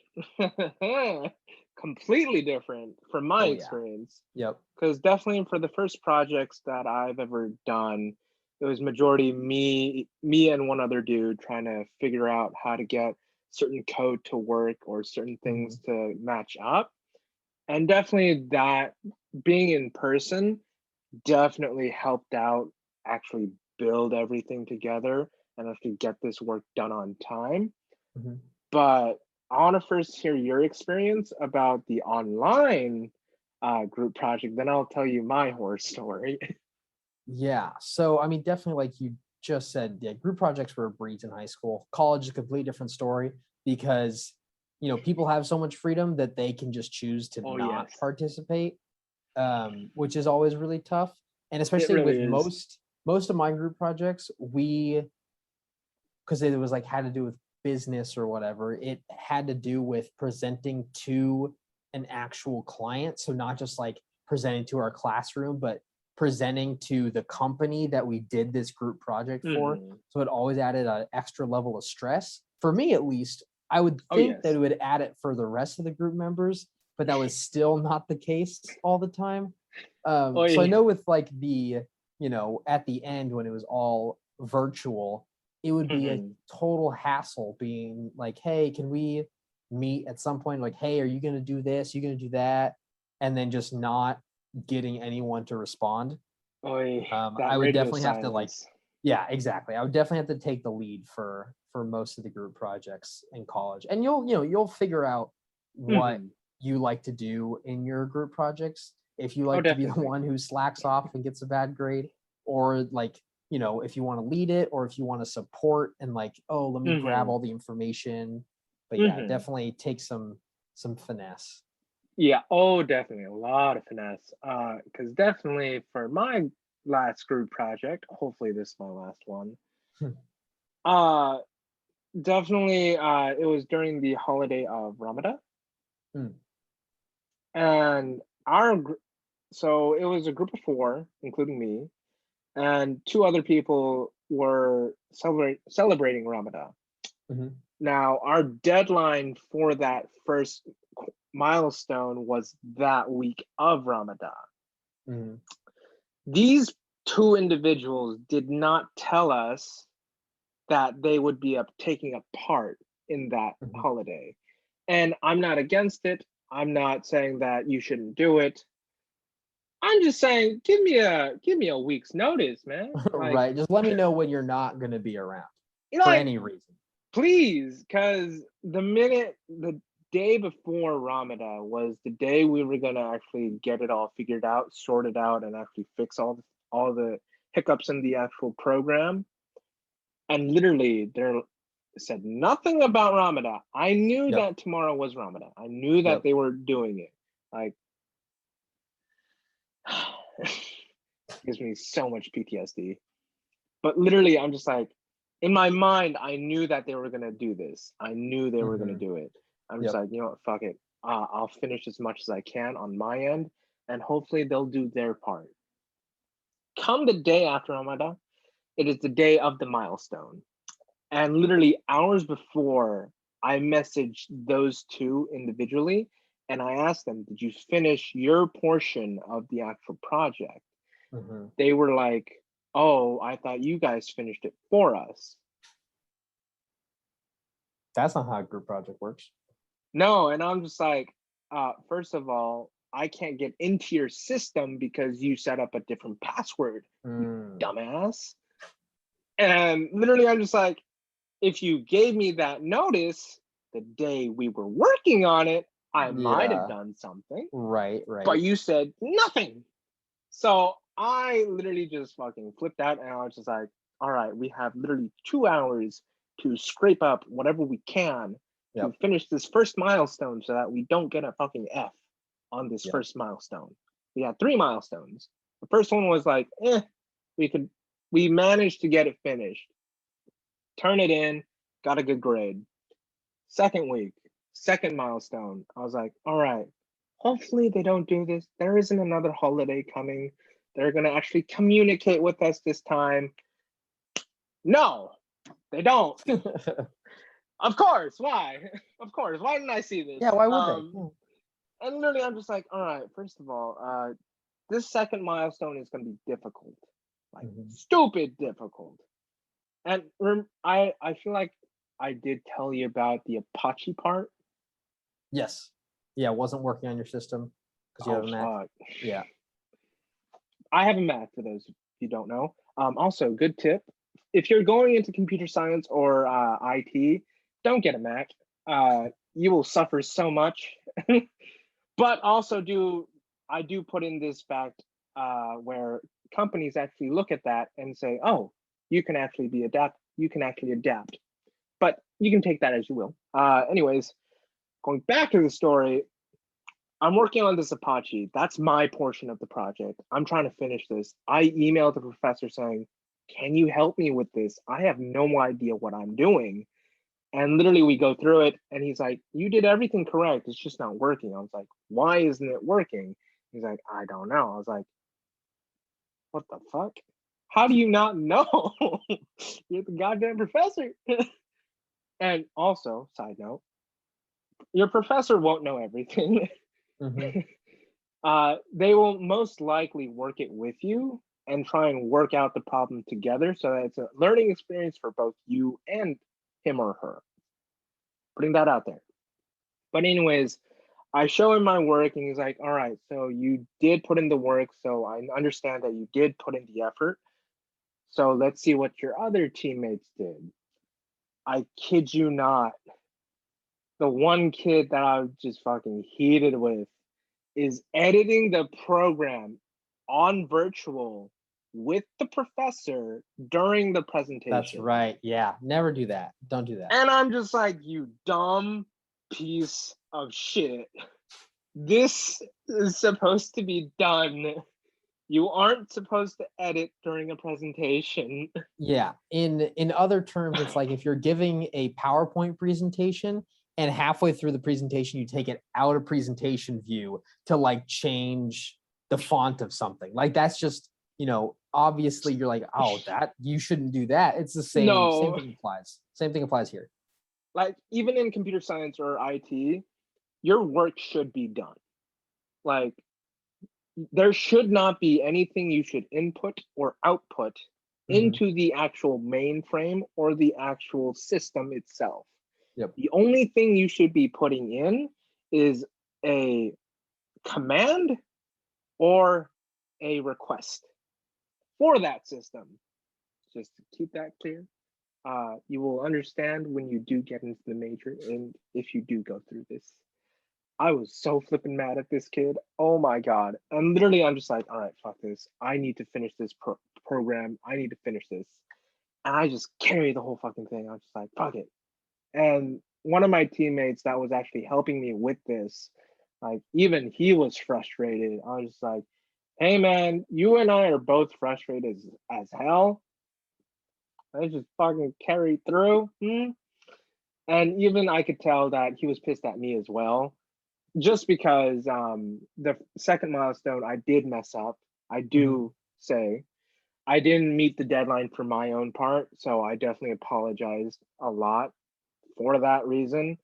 completely different from my Oh yeah. experience. Yep. Because definitely for the first projects that I've ever done, it was majority me and one other dude trying to figure out how to get certain code to work or certain Hmm. things to match up. And definitely that being in person definitely helped out actually build everything together and actually get this work done on time. Hmm. But I want to first hear your experience about the online group project. Then I'll tell you my horror story. Yeah. So I mean, definitely, like you just said, yeah, group projects were a breeze in high school. College is a completely different story because people have so much freedom that they can just choose to Oh, not yes. participate, which is always really tough. And It especially really with is. most of my group projects, because it was like had to do with business or whatever, it had to do with presenting to an actual client. So not just like presenting to our classroom, but presenting to the company that we did this group project for. Mhm. So it always added an extra level of stress. For me, at least, I would Oh, think that yes. it would add it for the rest of the group members, but that was still not the case all the time. Oh, So I yeah. know with like at the end when it was all virtual, it would be a Mhm. total hassle being like, hey, can we meet at some point? Like, hey, are you going to do this? Are you going to do that? And then just not getting anyone to respond. Oh, yeah. That I would radio definitely have to like, silence. yeah, exactly. I would definitely have to take the lead for most of the group projects in college. And you'll figure out what Mhm. you like to do in your group projects. If you Oh, like to be the definitely. one who slacks off and gets a bad grade, or like, if you want to lead it, or if you want to support and like, oh, let me grab Mhm. all the information. But yeah, Mhm. definitely take some finesse. Yeah. Oh, definitely a lot of finesse. Because definitely for my last group project, hopefully this is my last one. Uh, definitely. It was during the holiday of Ramadan, Hmm. and so it was a group of four, including me, and two other people were celebrating Ramadan. Mhm. Now, our deadline for that first milestone was that week of Ramadan. Mhm. These two individuals did not tell us that they would be taking a part in that Mhm. holiday. And I'm not against it. I'm not saying that you shouldn't do it. I'm just saying, give me a week's notice, man. Like, Right. Just let me know when you're not going to be around for like any reason. Please, because the day before Ramadan was the day we were gonna actually get it all figured out, sorted out, and actually fix all the hiccups in the actual program. And literally, there said nothing about Ramadan. I knew Yep. that tomorrow was Ramadan. I knew that Yep. they were doing it. Like, gives me so much PTSD. But literally, I'm just like, in my mind, I knew that they were gonna do this. I knew they were gonna Hmm. do it. I'm just Yep. like, you know what, fuck it. I'll finish as much as I can on my end, and hopefully they'll do their part. Come the day after Ramadan, it is the day of the milestone. And literally hours before, I messaged those two individually and I asked them, did you finish your portion of the actual project? Hmm. They were like, oh, I thought you guys finished it for us. That's not how a group project works. No, and I'm just like, first of all, I can't get into your system because you set up a different password, you Mm, dumbass. And literally, I'm just like, if you gave me that notice the day we were working on it, I might have yeah. done something, Right. but Right. you said nothing. So I literally just fucking flipped out and I was just like, all right, we have literally 2 hours to scrape up whatever we can to Yep. finish this first milestone so that we don't get a fucking F on this Yep. first milestone. We had 3 milestones. The first one was like, we managed to get it finished, turn it in, got a good grade. Second week, second milestone. I was like, all right, hopefully they don't do this. There isn't another holiday coming. They're going to actually communicate with us this time. No, they don't. Of course. Why? Of course. Why didn't I see Yeah. this? Why would they? Yeah. And literally, I'm just like, all right, first of all, this second milestone is going to be difficult, like Mhm. stupid difficult. And I feel like I did tell you about the Apache part. Yes. Yeah. It wasn't working on your system because you Oh have a Mac. fuck. Yeah. I have a Mac for those you don't know. Also, good tip: if you're going into computer science or IT, don't get a Mac. You will suffer so much. But also, I do put in this fact where companies actually look at that and say, "Oh, you can actually be adapt. You can actually adapt." But you can take that as you will. Anyways, going back to the story, I'm working on this Apache. That's my portion of the project. I'm trying to finish this. I emailed the professor saying, can you help me with this? I have no idea what I'm doing. And literally, we go through it, and he's like, you did everything correct. It's just not working. I was like, why isn't it working? He's like, I don't know. I was like, what the fuck? How do you not know? You're the goddamn professor. And also, side note, your professor won't know everything. Hmm. They will most likely work it with you and try and work out the problem together so that it's a learning experience for both you and him or her. Putting that out there. But anyways, I show him my work and he's like, all right, so you did put in the work. So I understand that you did put in the effort. So let's see what your other teammates did. I kid you not. The one kid that I was just fucking heated with is editing the program on virtual with the professor during the That's presentation. right. Yeah. Never do that. Don't do that. And I'm just like, you dumb piece of shit. This is supposed to be done. You aren't supposed to edit during a presentation. Yeah. In other terms, it's like if you're giving a PowerPoint presentation and halfway through the presentation you take it out of presentation view to like change the font of something. Like that's just, obviously you're like, "Oh, that you shouldn't do that." It's the same No, thing applies. Same thing applies here. like even in computer science or IT, your work should be done. Like there should not be anything you should input or output Mhm. into the actual mainframe or the actual system itself. Yep. The only thing you should be putting in is a command or a request for that system. Just to keep that clear. You will understand when you do get into the major and if you do go through this. I was so flipping mad at this kid. Oh my God. And literally, I'm just like, all right, fuck this. I need to finish this program. I need to finish this. And I just carry the whole fucking thing. I'm just like, fuck it. And one of my teammates that was actually helping me with this, like, even he was frustrated. I was just like, hey, man, you and I are both frustrated as hell. Let's just fucking carry through. And even I could tell that he was pissed at me as well, just because the second milestone I did mess up. I do say I didn't meet the deadline for my own part, so I definitely apologized a lot for that reason.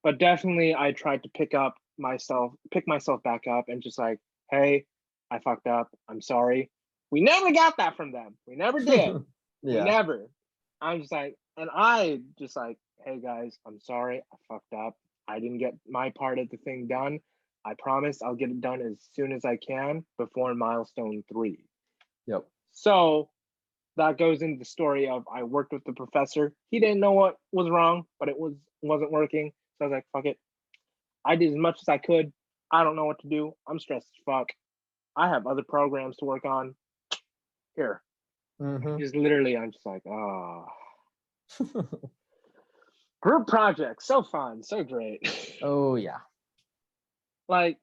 But definitely I tried to pick myself back up and just like, hey, I fucked up. I'm sorry. We never got that from them. We never did. We Yeah. never. I'm just like, and I just like, hey guys, I'm sorry. I fucked up. I didn't get my part of the thing done. I promise I'll get it done as soon as I can before milestone 3. Yep. So that goes into the story of I worked with the professor. He didn't know what was wrong, but wasn't working. So I was like, fuck it. I did as much as I could. I don't know what to do. I'm stressed as fuck. I have other programs to work on. Here. Just literally, I'm just like, oh. Group projects, so fun, so great. Oh yeah. Like,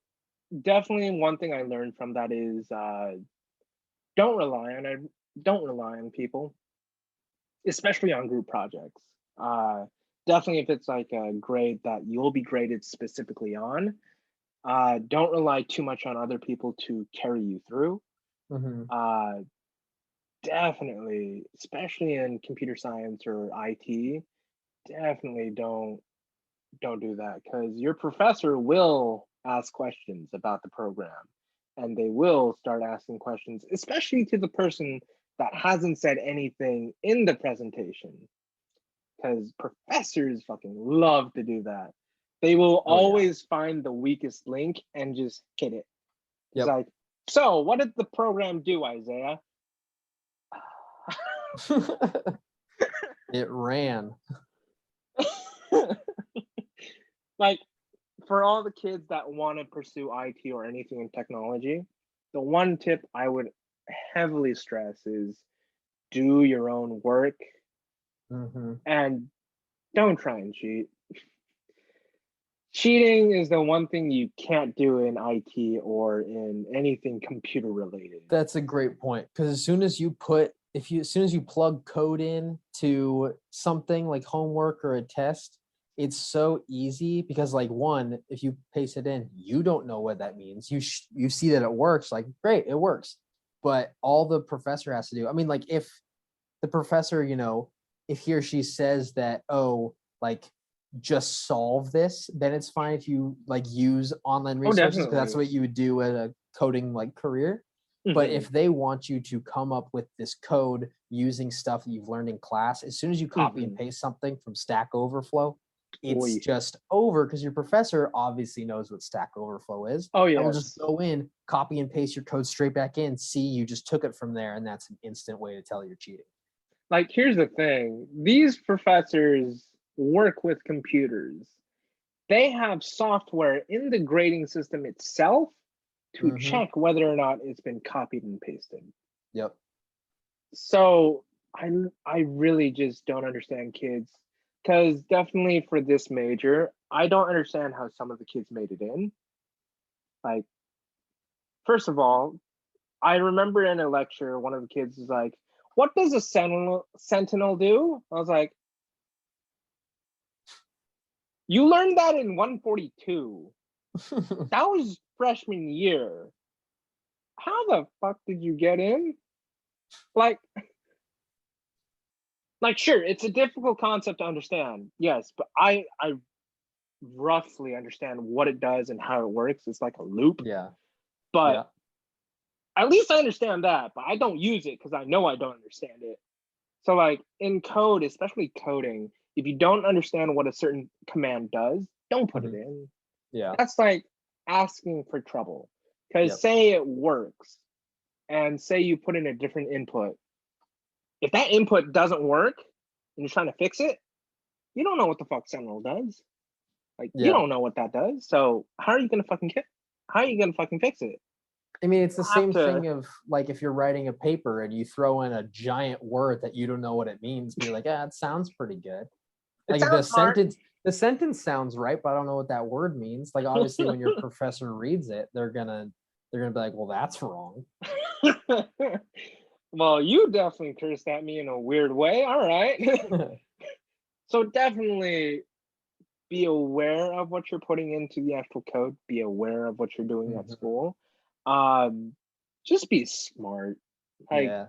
definitely one thing I learned from that is don't rely on it. Don't rely on people, especially on group projects. Definitely if it's like a grade that you'll be graded specifically on, don't rely too much on other people to carry you through. Uh, Definitely, especially in computer science or IT, definitely don't do that because your professor will ask questions about the program and they will start asking questions, especially to the person that hasn't said anything in the presentation because professors fucking love to do that. They will Oh yeah. always find the weakest link and just hit it. It's Yep. like, so what did the program do, Isaiah? It ran. Like, for all the kids that want to pursue IT or anything in technology, the one tip I would heavily stress is do your own work and don't try and cheat. Cheating is the one thing you can't do in IT or in anything computer related. That's a great point because as soon as you as soon as you plug code in to something like homework or a test, it's so easy because like one, if you paste it in, you don't know what that means. You see that it works, like great, it works. But all the professor has to do, I mean, like if the professor, if he or she says that, oh, like just solve this, then it's fine if you like use online Oh, resources because that's definitely. what you would do at a coding like career. But Hmm. if they want you to come up with this code using stuff that you've learned in class, as soon as you copy and Hmm. paste something from Stack Overflow, it's Oi. just over because your professor obviously knows what Stack Overflow is Oh, and will just yes. go in, copy and paste your code straight back in, see you just took it from there, and that's an instant way to tell you're cheating. Like, here's the thing these professors work with computers, they have software in the grading system itself to check whether or not it's been copied and pasted. Yep. So I really just don't understand kids because definitely for this major, I don't understand how some of the kids made it in. Like, first of all, I remember in a lecture, one of the kids was like, "What does a sentinel do?" I was like, "You learned that in 142. That was freshman year. How the fuck did you get in?" Like, sure, it's a difficult concept to understand. Yes, but I roughly understand what it does and how it works. It's like a loop, Yeah. but Yeah. at least I understand that, but I don't use it because I know I don't understand it. So like in code, especially coding, if you don't understand what a certain command does, don't put it in. Yeah. That's like asking for trouble. Because Yep. say it works and say you put in a different input. If that input doesn't work, and you're trying to fix it, you don't know what the fuck Sentinel does. Like, you Yeah. don't know what that does. So how are you gonna fucking how are you gonna fucking fix it? I mean, it's the You have same to. thing of like if you're writing a paper and you throw in a giant word that you don't know what it means, but you're like, it sounds pretty good. It Like the sounds smart. sentence sounds right, but I don't know what that word means. Like obviously when your professor reads it, they're gonna be like, well, that's wrong. Well, you definitely cursed at me in a weird way. All right. So definitely be aware of what you're putting into the actual code. Be aware of what you're doing at Mhm. school. Um, just be smart. Like, Yeah.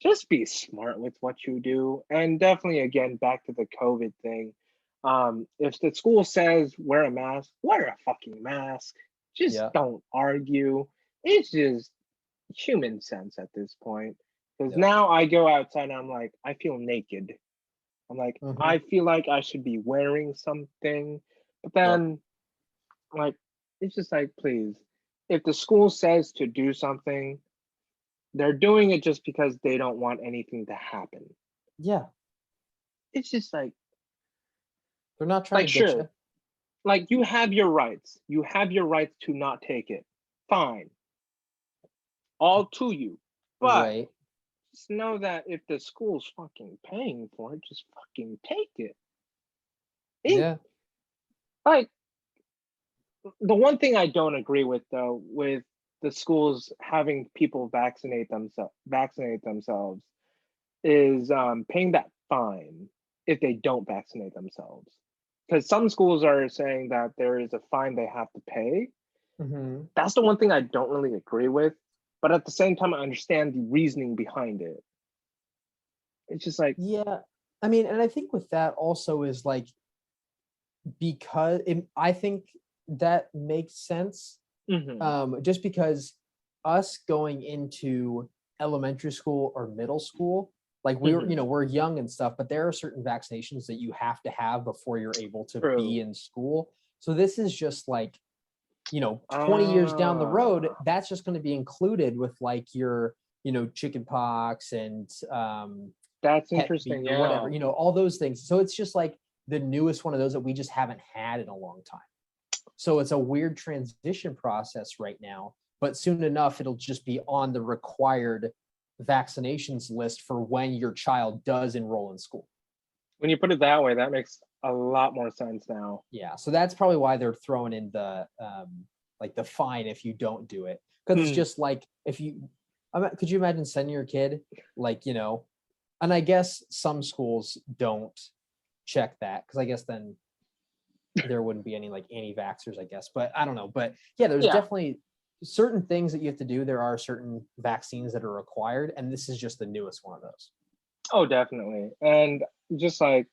just be smart with what you do. And definitely, again, back to the COVID thing. If the school says wear a mask, wear a fucking mask. Just Yeah. don't argue. It's just human sense at this point. Because Yep. now I go outside and I'm like, I feel naked. I'm like, Hmm. I feel like I should be wearing something. But Yep. then, like, it's just like, please, if the school says to do something, they're doing it just because they don't want anything to happen. Yeah. It's just They're not trying like to get you. sure, like you have your rights. You have your rights to not take it. Fine, all to you. But Right. just know that if the school's fucking paying for it, just fucking take it. It Yeah. like the one thing I don't agree with though with the schools having people vaccinate themselves is paying that fine if they don't vaccinate themselves. Because some schools are saying that there is a fine they have to pay. Hmm. That's the one thing I don't really agree with. But at the same time, I understand the reasoning behind it. It's just like, Yeah. I mean, and I think with that also is like because I think that makes sense. mm-hmm, Just because us going into elementary school or middle school, like mm-hmm, we're young and stuff, but there are certain vaccinations that you have to have before you're able to be true. in school. So this is just like, 20 years down the road, Ah, that's just going to be included with like your, chicken pox and that's Hep B interesting. or whatever, Yeah. all those things. So it's just like the newest one of those that we just haven't had in a long time. So it's a weird transition process right now, but soon enough, it'll just be on the required vaccinations list for when your child does enroll in school. When you put it that way, that makes a lot more sense now. Yeah. So that's probably why they're throwing in the like the fine if you don't do it. Because it's Hmm. just like if you could you imagine sending your kid like, and I guess some schools don't check that because I guess then there wouldn't be any like anti-vaxxers, I guess. But I don't know. But yeah, there's Yeah. definitely certain things that you have to do. There are certain vaccines that are required, and this is just the newest one of those. Oh, definitely. And just like,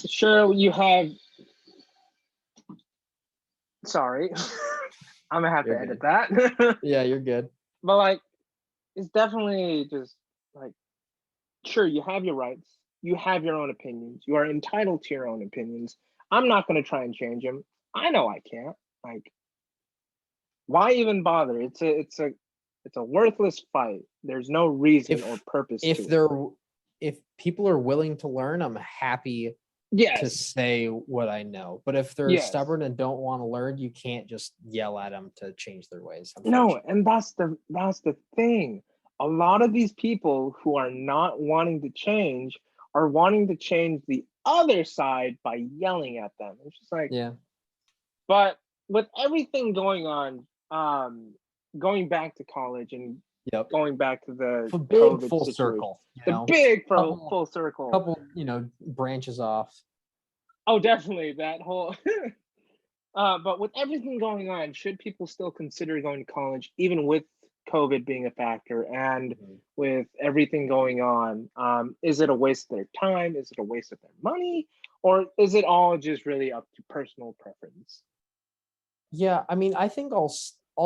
sure, you have. Sorry, I'm gonna have You're to edit good. that. Yeah, you're good. But like, it's definitely just like, sure, you have your rights. You have your own opinions. You are entitled to your own opinions. I'm not gonna try and change them. I know I can't. Like, why even bother? It's a worthless fight. There's no reason or If purpose if to it. they're if people are willing to learn, I'm happy to Yes, say what I know. But if they're yes. stubborn and don't want to learn, you can't just yell at them to change their ways, No, unfortunately. and that's the thing. A lot of these people who are not wanting to change are wanting to change the other side by yelling at them. It's just like, Yeah. but with everything going on, going back to college and Yep. going back to the Big COVID full situation, circle, the big full, couple full circle. couple, branches off. Oh, definitely that whole. But with everything going on, should people still consider going to college, even with COVID being a factor and Mhm. with everything going on? Is it a waste of their time? Is it a waste of their money? Or is it all just really up to personal preference? Yeah, I mean, I think I'll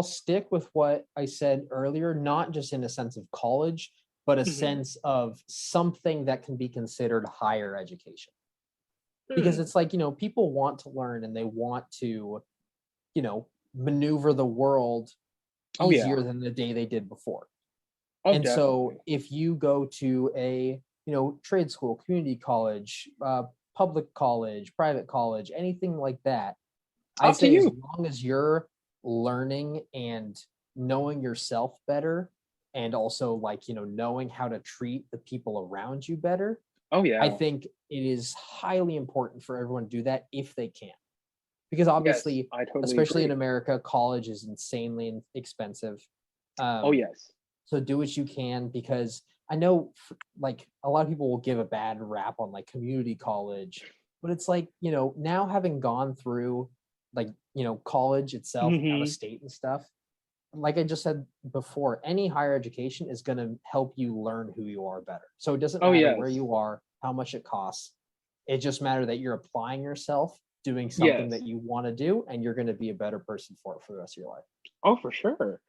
stick with what I said earlier, not just in a sense of college, but a Hmm. sense of something that can be considered higher education. Because Hmm. it's like, people want to learn and they want to, maneuver the world Oh, easier yeah. than the day they did before. Oh, And so definitely. if you go to a trade school, community college, public college, private college, anything like that. I Up to say as you. long as you're learning and knowing yourself better, and also like, knowing how to treat the people around you better, Oh I yeah. think it is highly important for everyone to do that if they can. Because Yes, obviously, I totally especially in agree. America, college is insanely expensive. Oh Um, yes. so do what you can, because I know like a lot of people will give a bad rap on like community college, but it's like, now having gone through like, college itself out of Hmm. state and stuff, like I just said before, any higher education is going to help you learn who you are better. So it doesn't Oh matter where yes. you are, how much it costs. It just matters that you're applying yourself, doing something that Yes. you want to do, and you're going to be a better person for it for the rest of your life. Oh, for sure.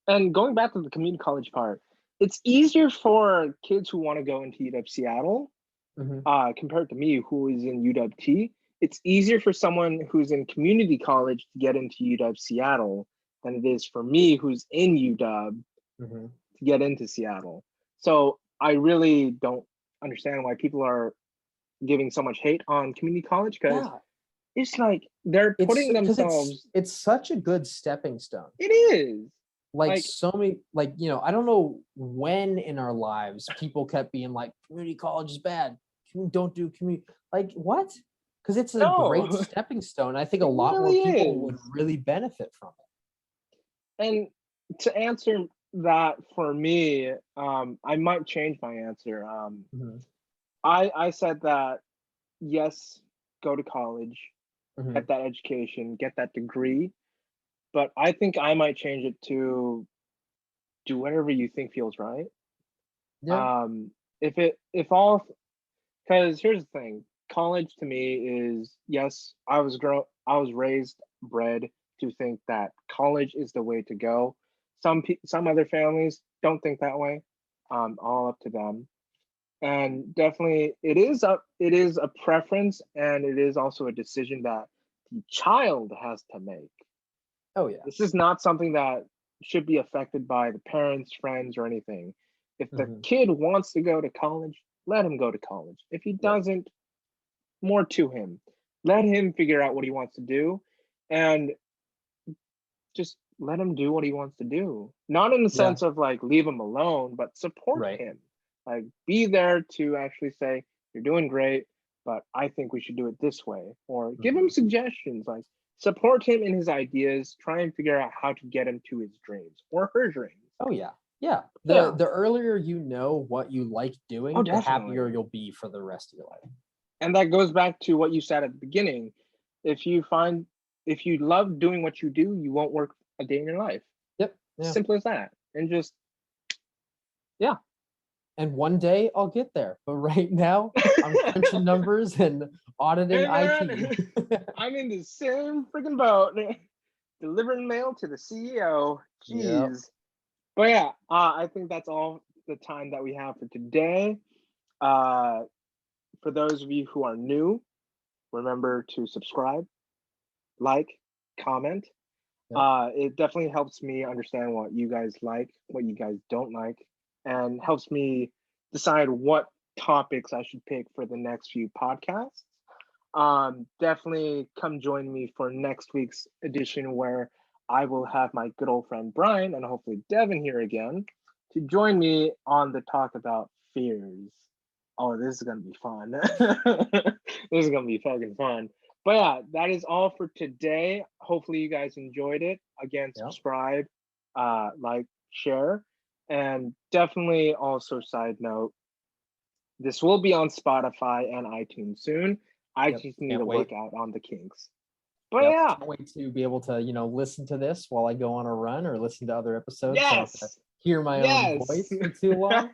And going back to the community college part, it's easier for kids who want to go into UW Seattle Hmm. compared to me, who is in UW T. It's easier for someone who's in community college to get into UW Seattle than it is for me, who's in UW, Hmm. to get into Seattle. So I really don't understand why people are giving so much hate on community college, because Yeah, it's like they're it's putting because it's themselves. it's such a good stepping stone. It is Like like so many, like, I don't know when in our lives people kept being like, community college is bad. Don't do community. Like what? Because it's a great no, stepping stone. I think a it lot more really people would is. really benefit from And to answer that for me, I might change my answer. it. Hmm. I said that yes, go to college, Hmm. get that education, get that degree, but I think I might change it to do whatever you think feels right. Yeah. Um, if all, because here's the thing, college to me is, yes, I was raised, bred to think that college is the way to go. Some other families don't think that way. All up to them. And definitely it is a preference, and it is also a decision that the child has to make. Oh yeah. This is not something that should be affected by the parents, friends, or anything. If the Hmm. kid wants to go to college, let him go to college. If he Right. doesn't, more to him. Let him figure out what he wants to do, and just let him do what he wants to do. Not in the Yeah. sense of like leave him alone, but support Right. him. Like be there to actually say, you're doing great, but I think we should do it this way. Or give him Hmm. suggestions, like support him in his ideas, try and figure out how to get him to his dreams or her dreams. Oh yeah. Yeah. The Yeah. the earlier you know what you like Oh, doing, the happier definitely. you'll be for the rest of your life. And that goes back to what you said at the beginning. If you find if you love doing what you do, you won't work a day in your life. Yep. Yeah. Simple as that. And just yeah. And one day I'll get there. But right now, I'm crunching numbers and auditing Hey IT. man, I'm in the same freaking boat. Delivering mail to the CEO. Yep. Jeez. But yeah, I think that's all the time that we have for today. Uh, for those of you who are new, remember to subscribe, like, comment. Yep. It definitely helps me understand what you guys like, what you guys don't like, and helps me decide what topics I should pick for the next few podcasts. Definitely come join me for next week's edition, where I will have my good old friend Brian and hopefully Devin here again to join me on the talk about fears. Oh, this is gonna be fun. This is gonna be fucking fun. But yeah, that is all for today. Hopefully you guys enjoyed it. Again, Yep. subscribe, like, share, and definitely also side note, this will be on Spotify and iTunes soon. I Yep. just need Can't to work wait. out on the kinks. But Yep. yeah, Can't wait to be able to, listen to this while I go on a run or listen to other episodes. So I don't have to yes, hear my own yes. voice for too long.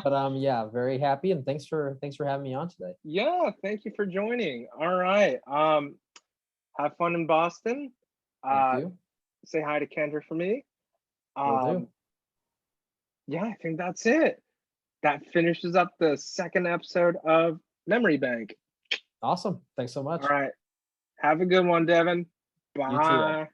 But yeah, very happy, and thanks for having me on today. Yeah, thank you for joining. All right. Have fun in Boston. Thank Uh, you. say hi to Kendra for me. Will do. Um, yeah, I think that's it. That finishes up the second episode of Memory Bank. Awesome. Thanks so All much. right. Have a good one, Devin. You too, Ed. Bye.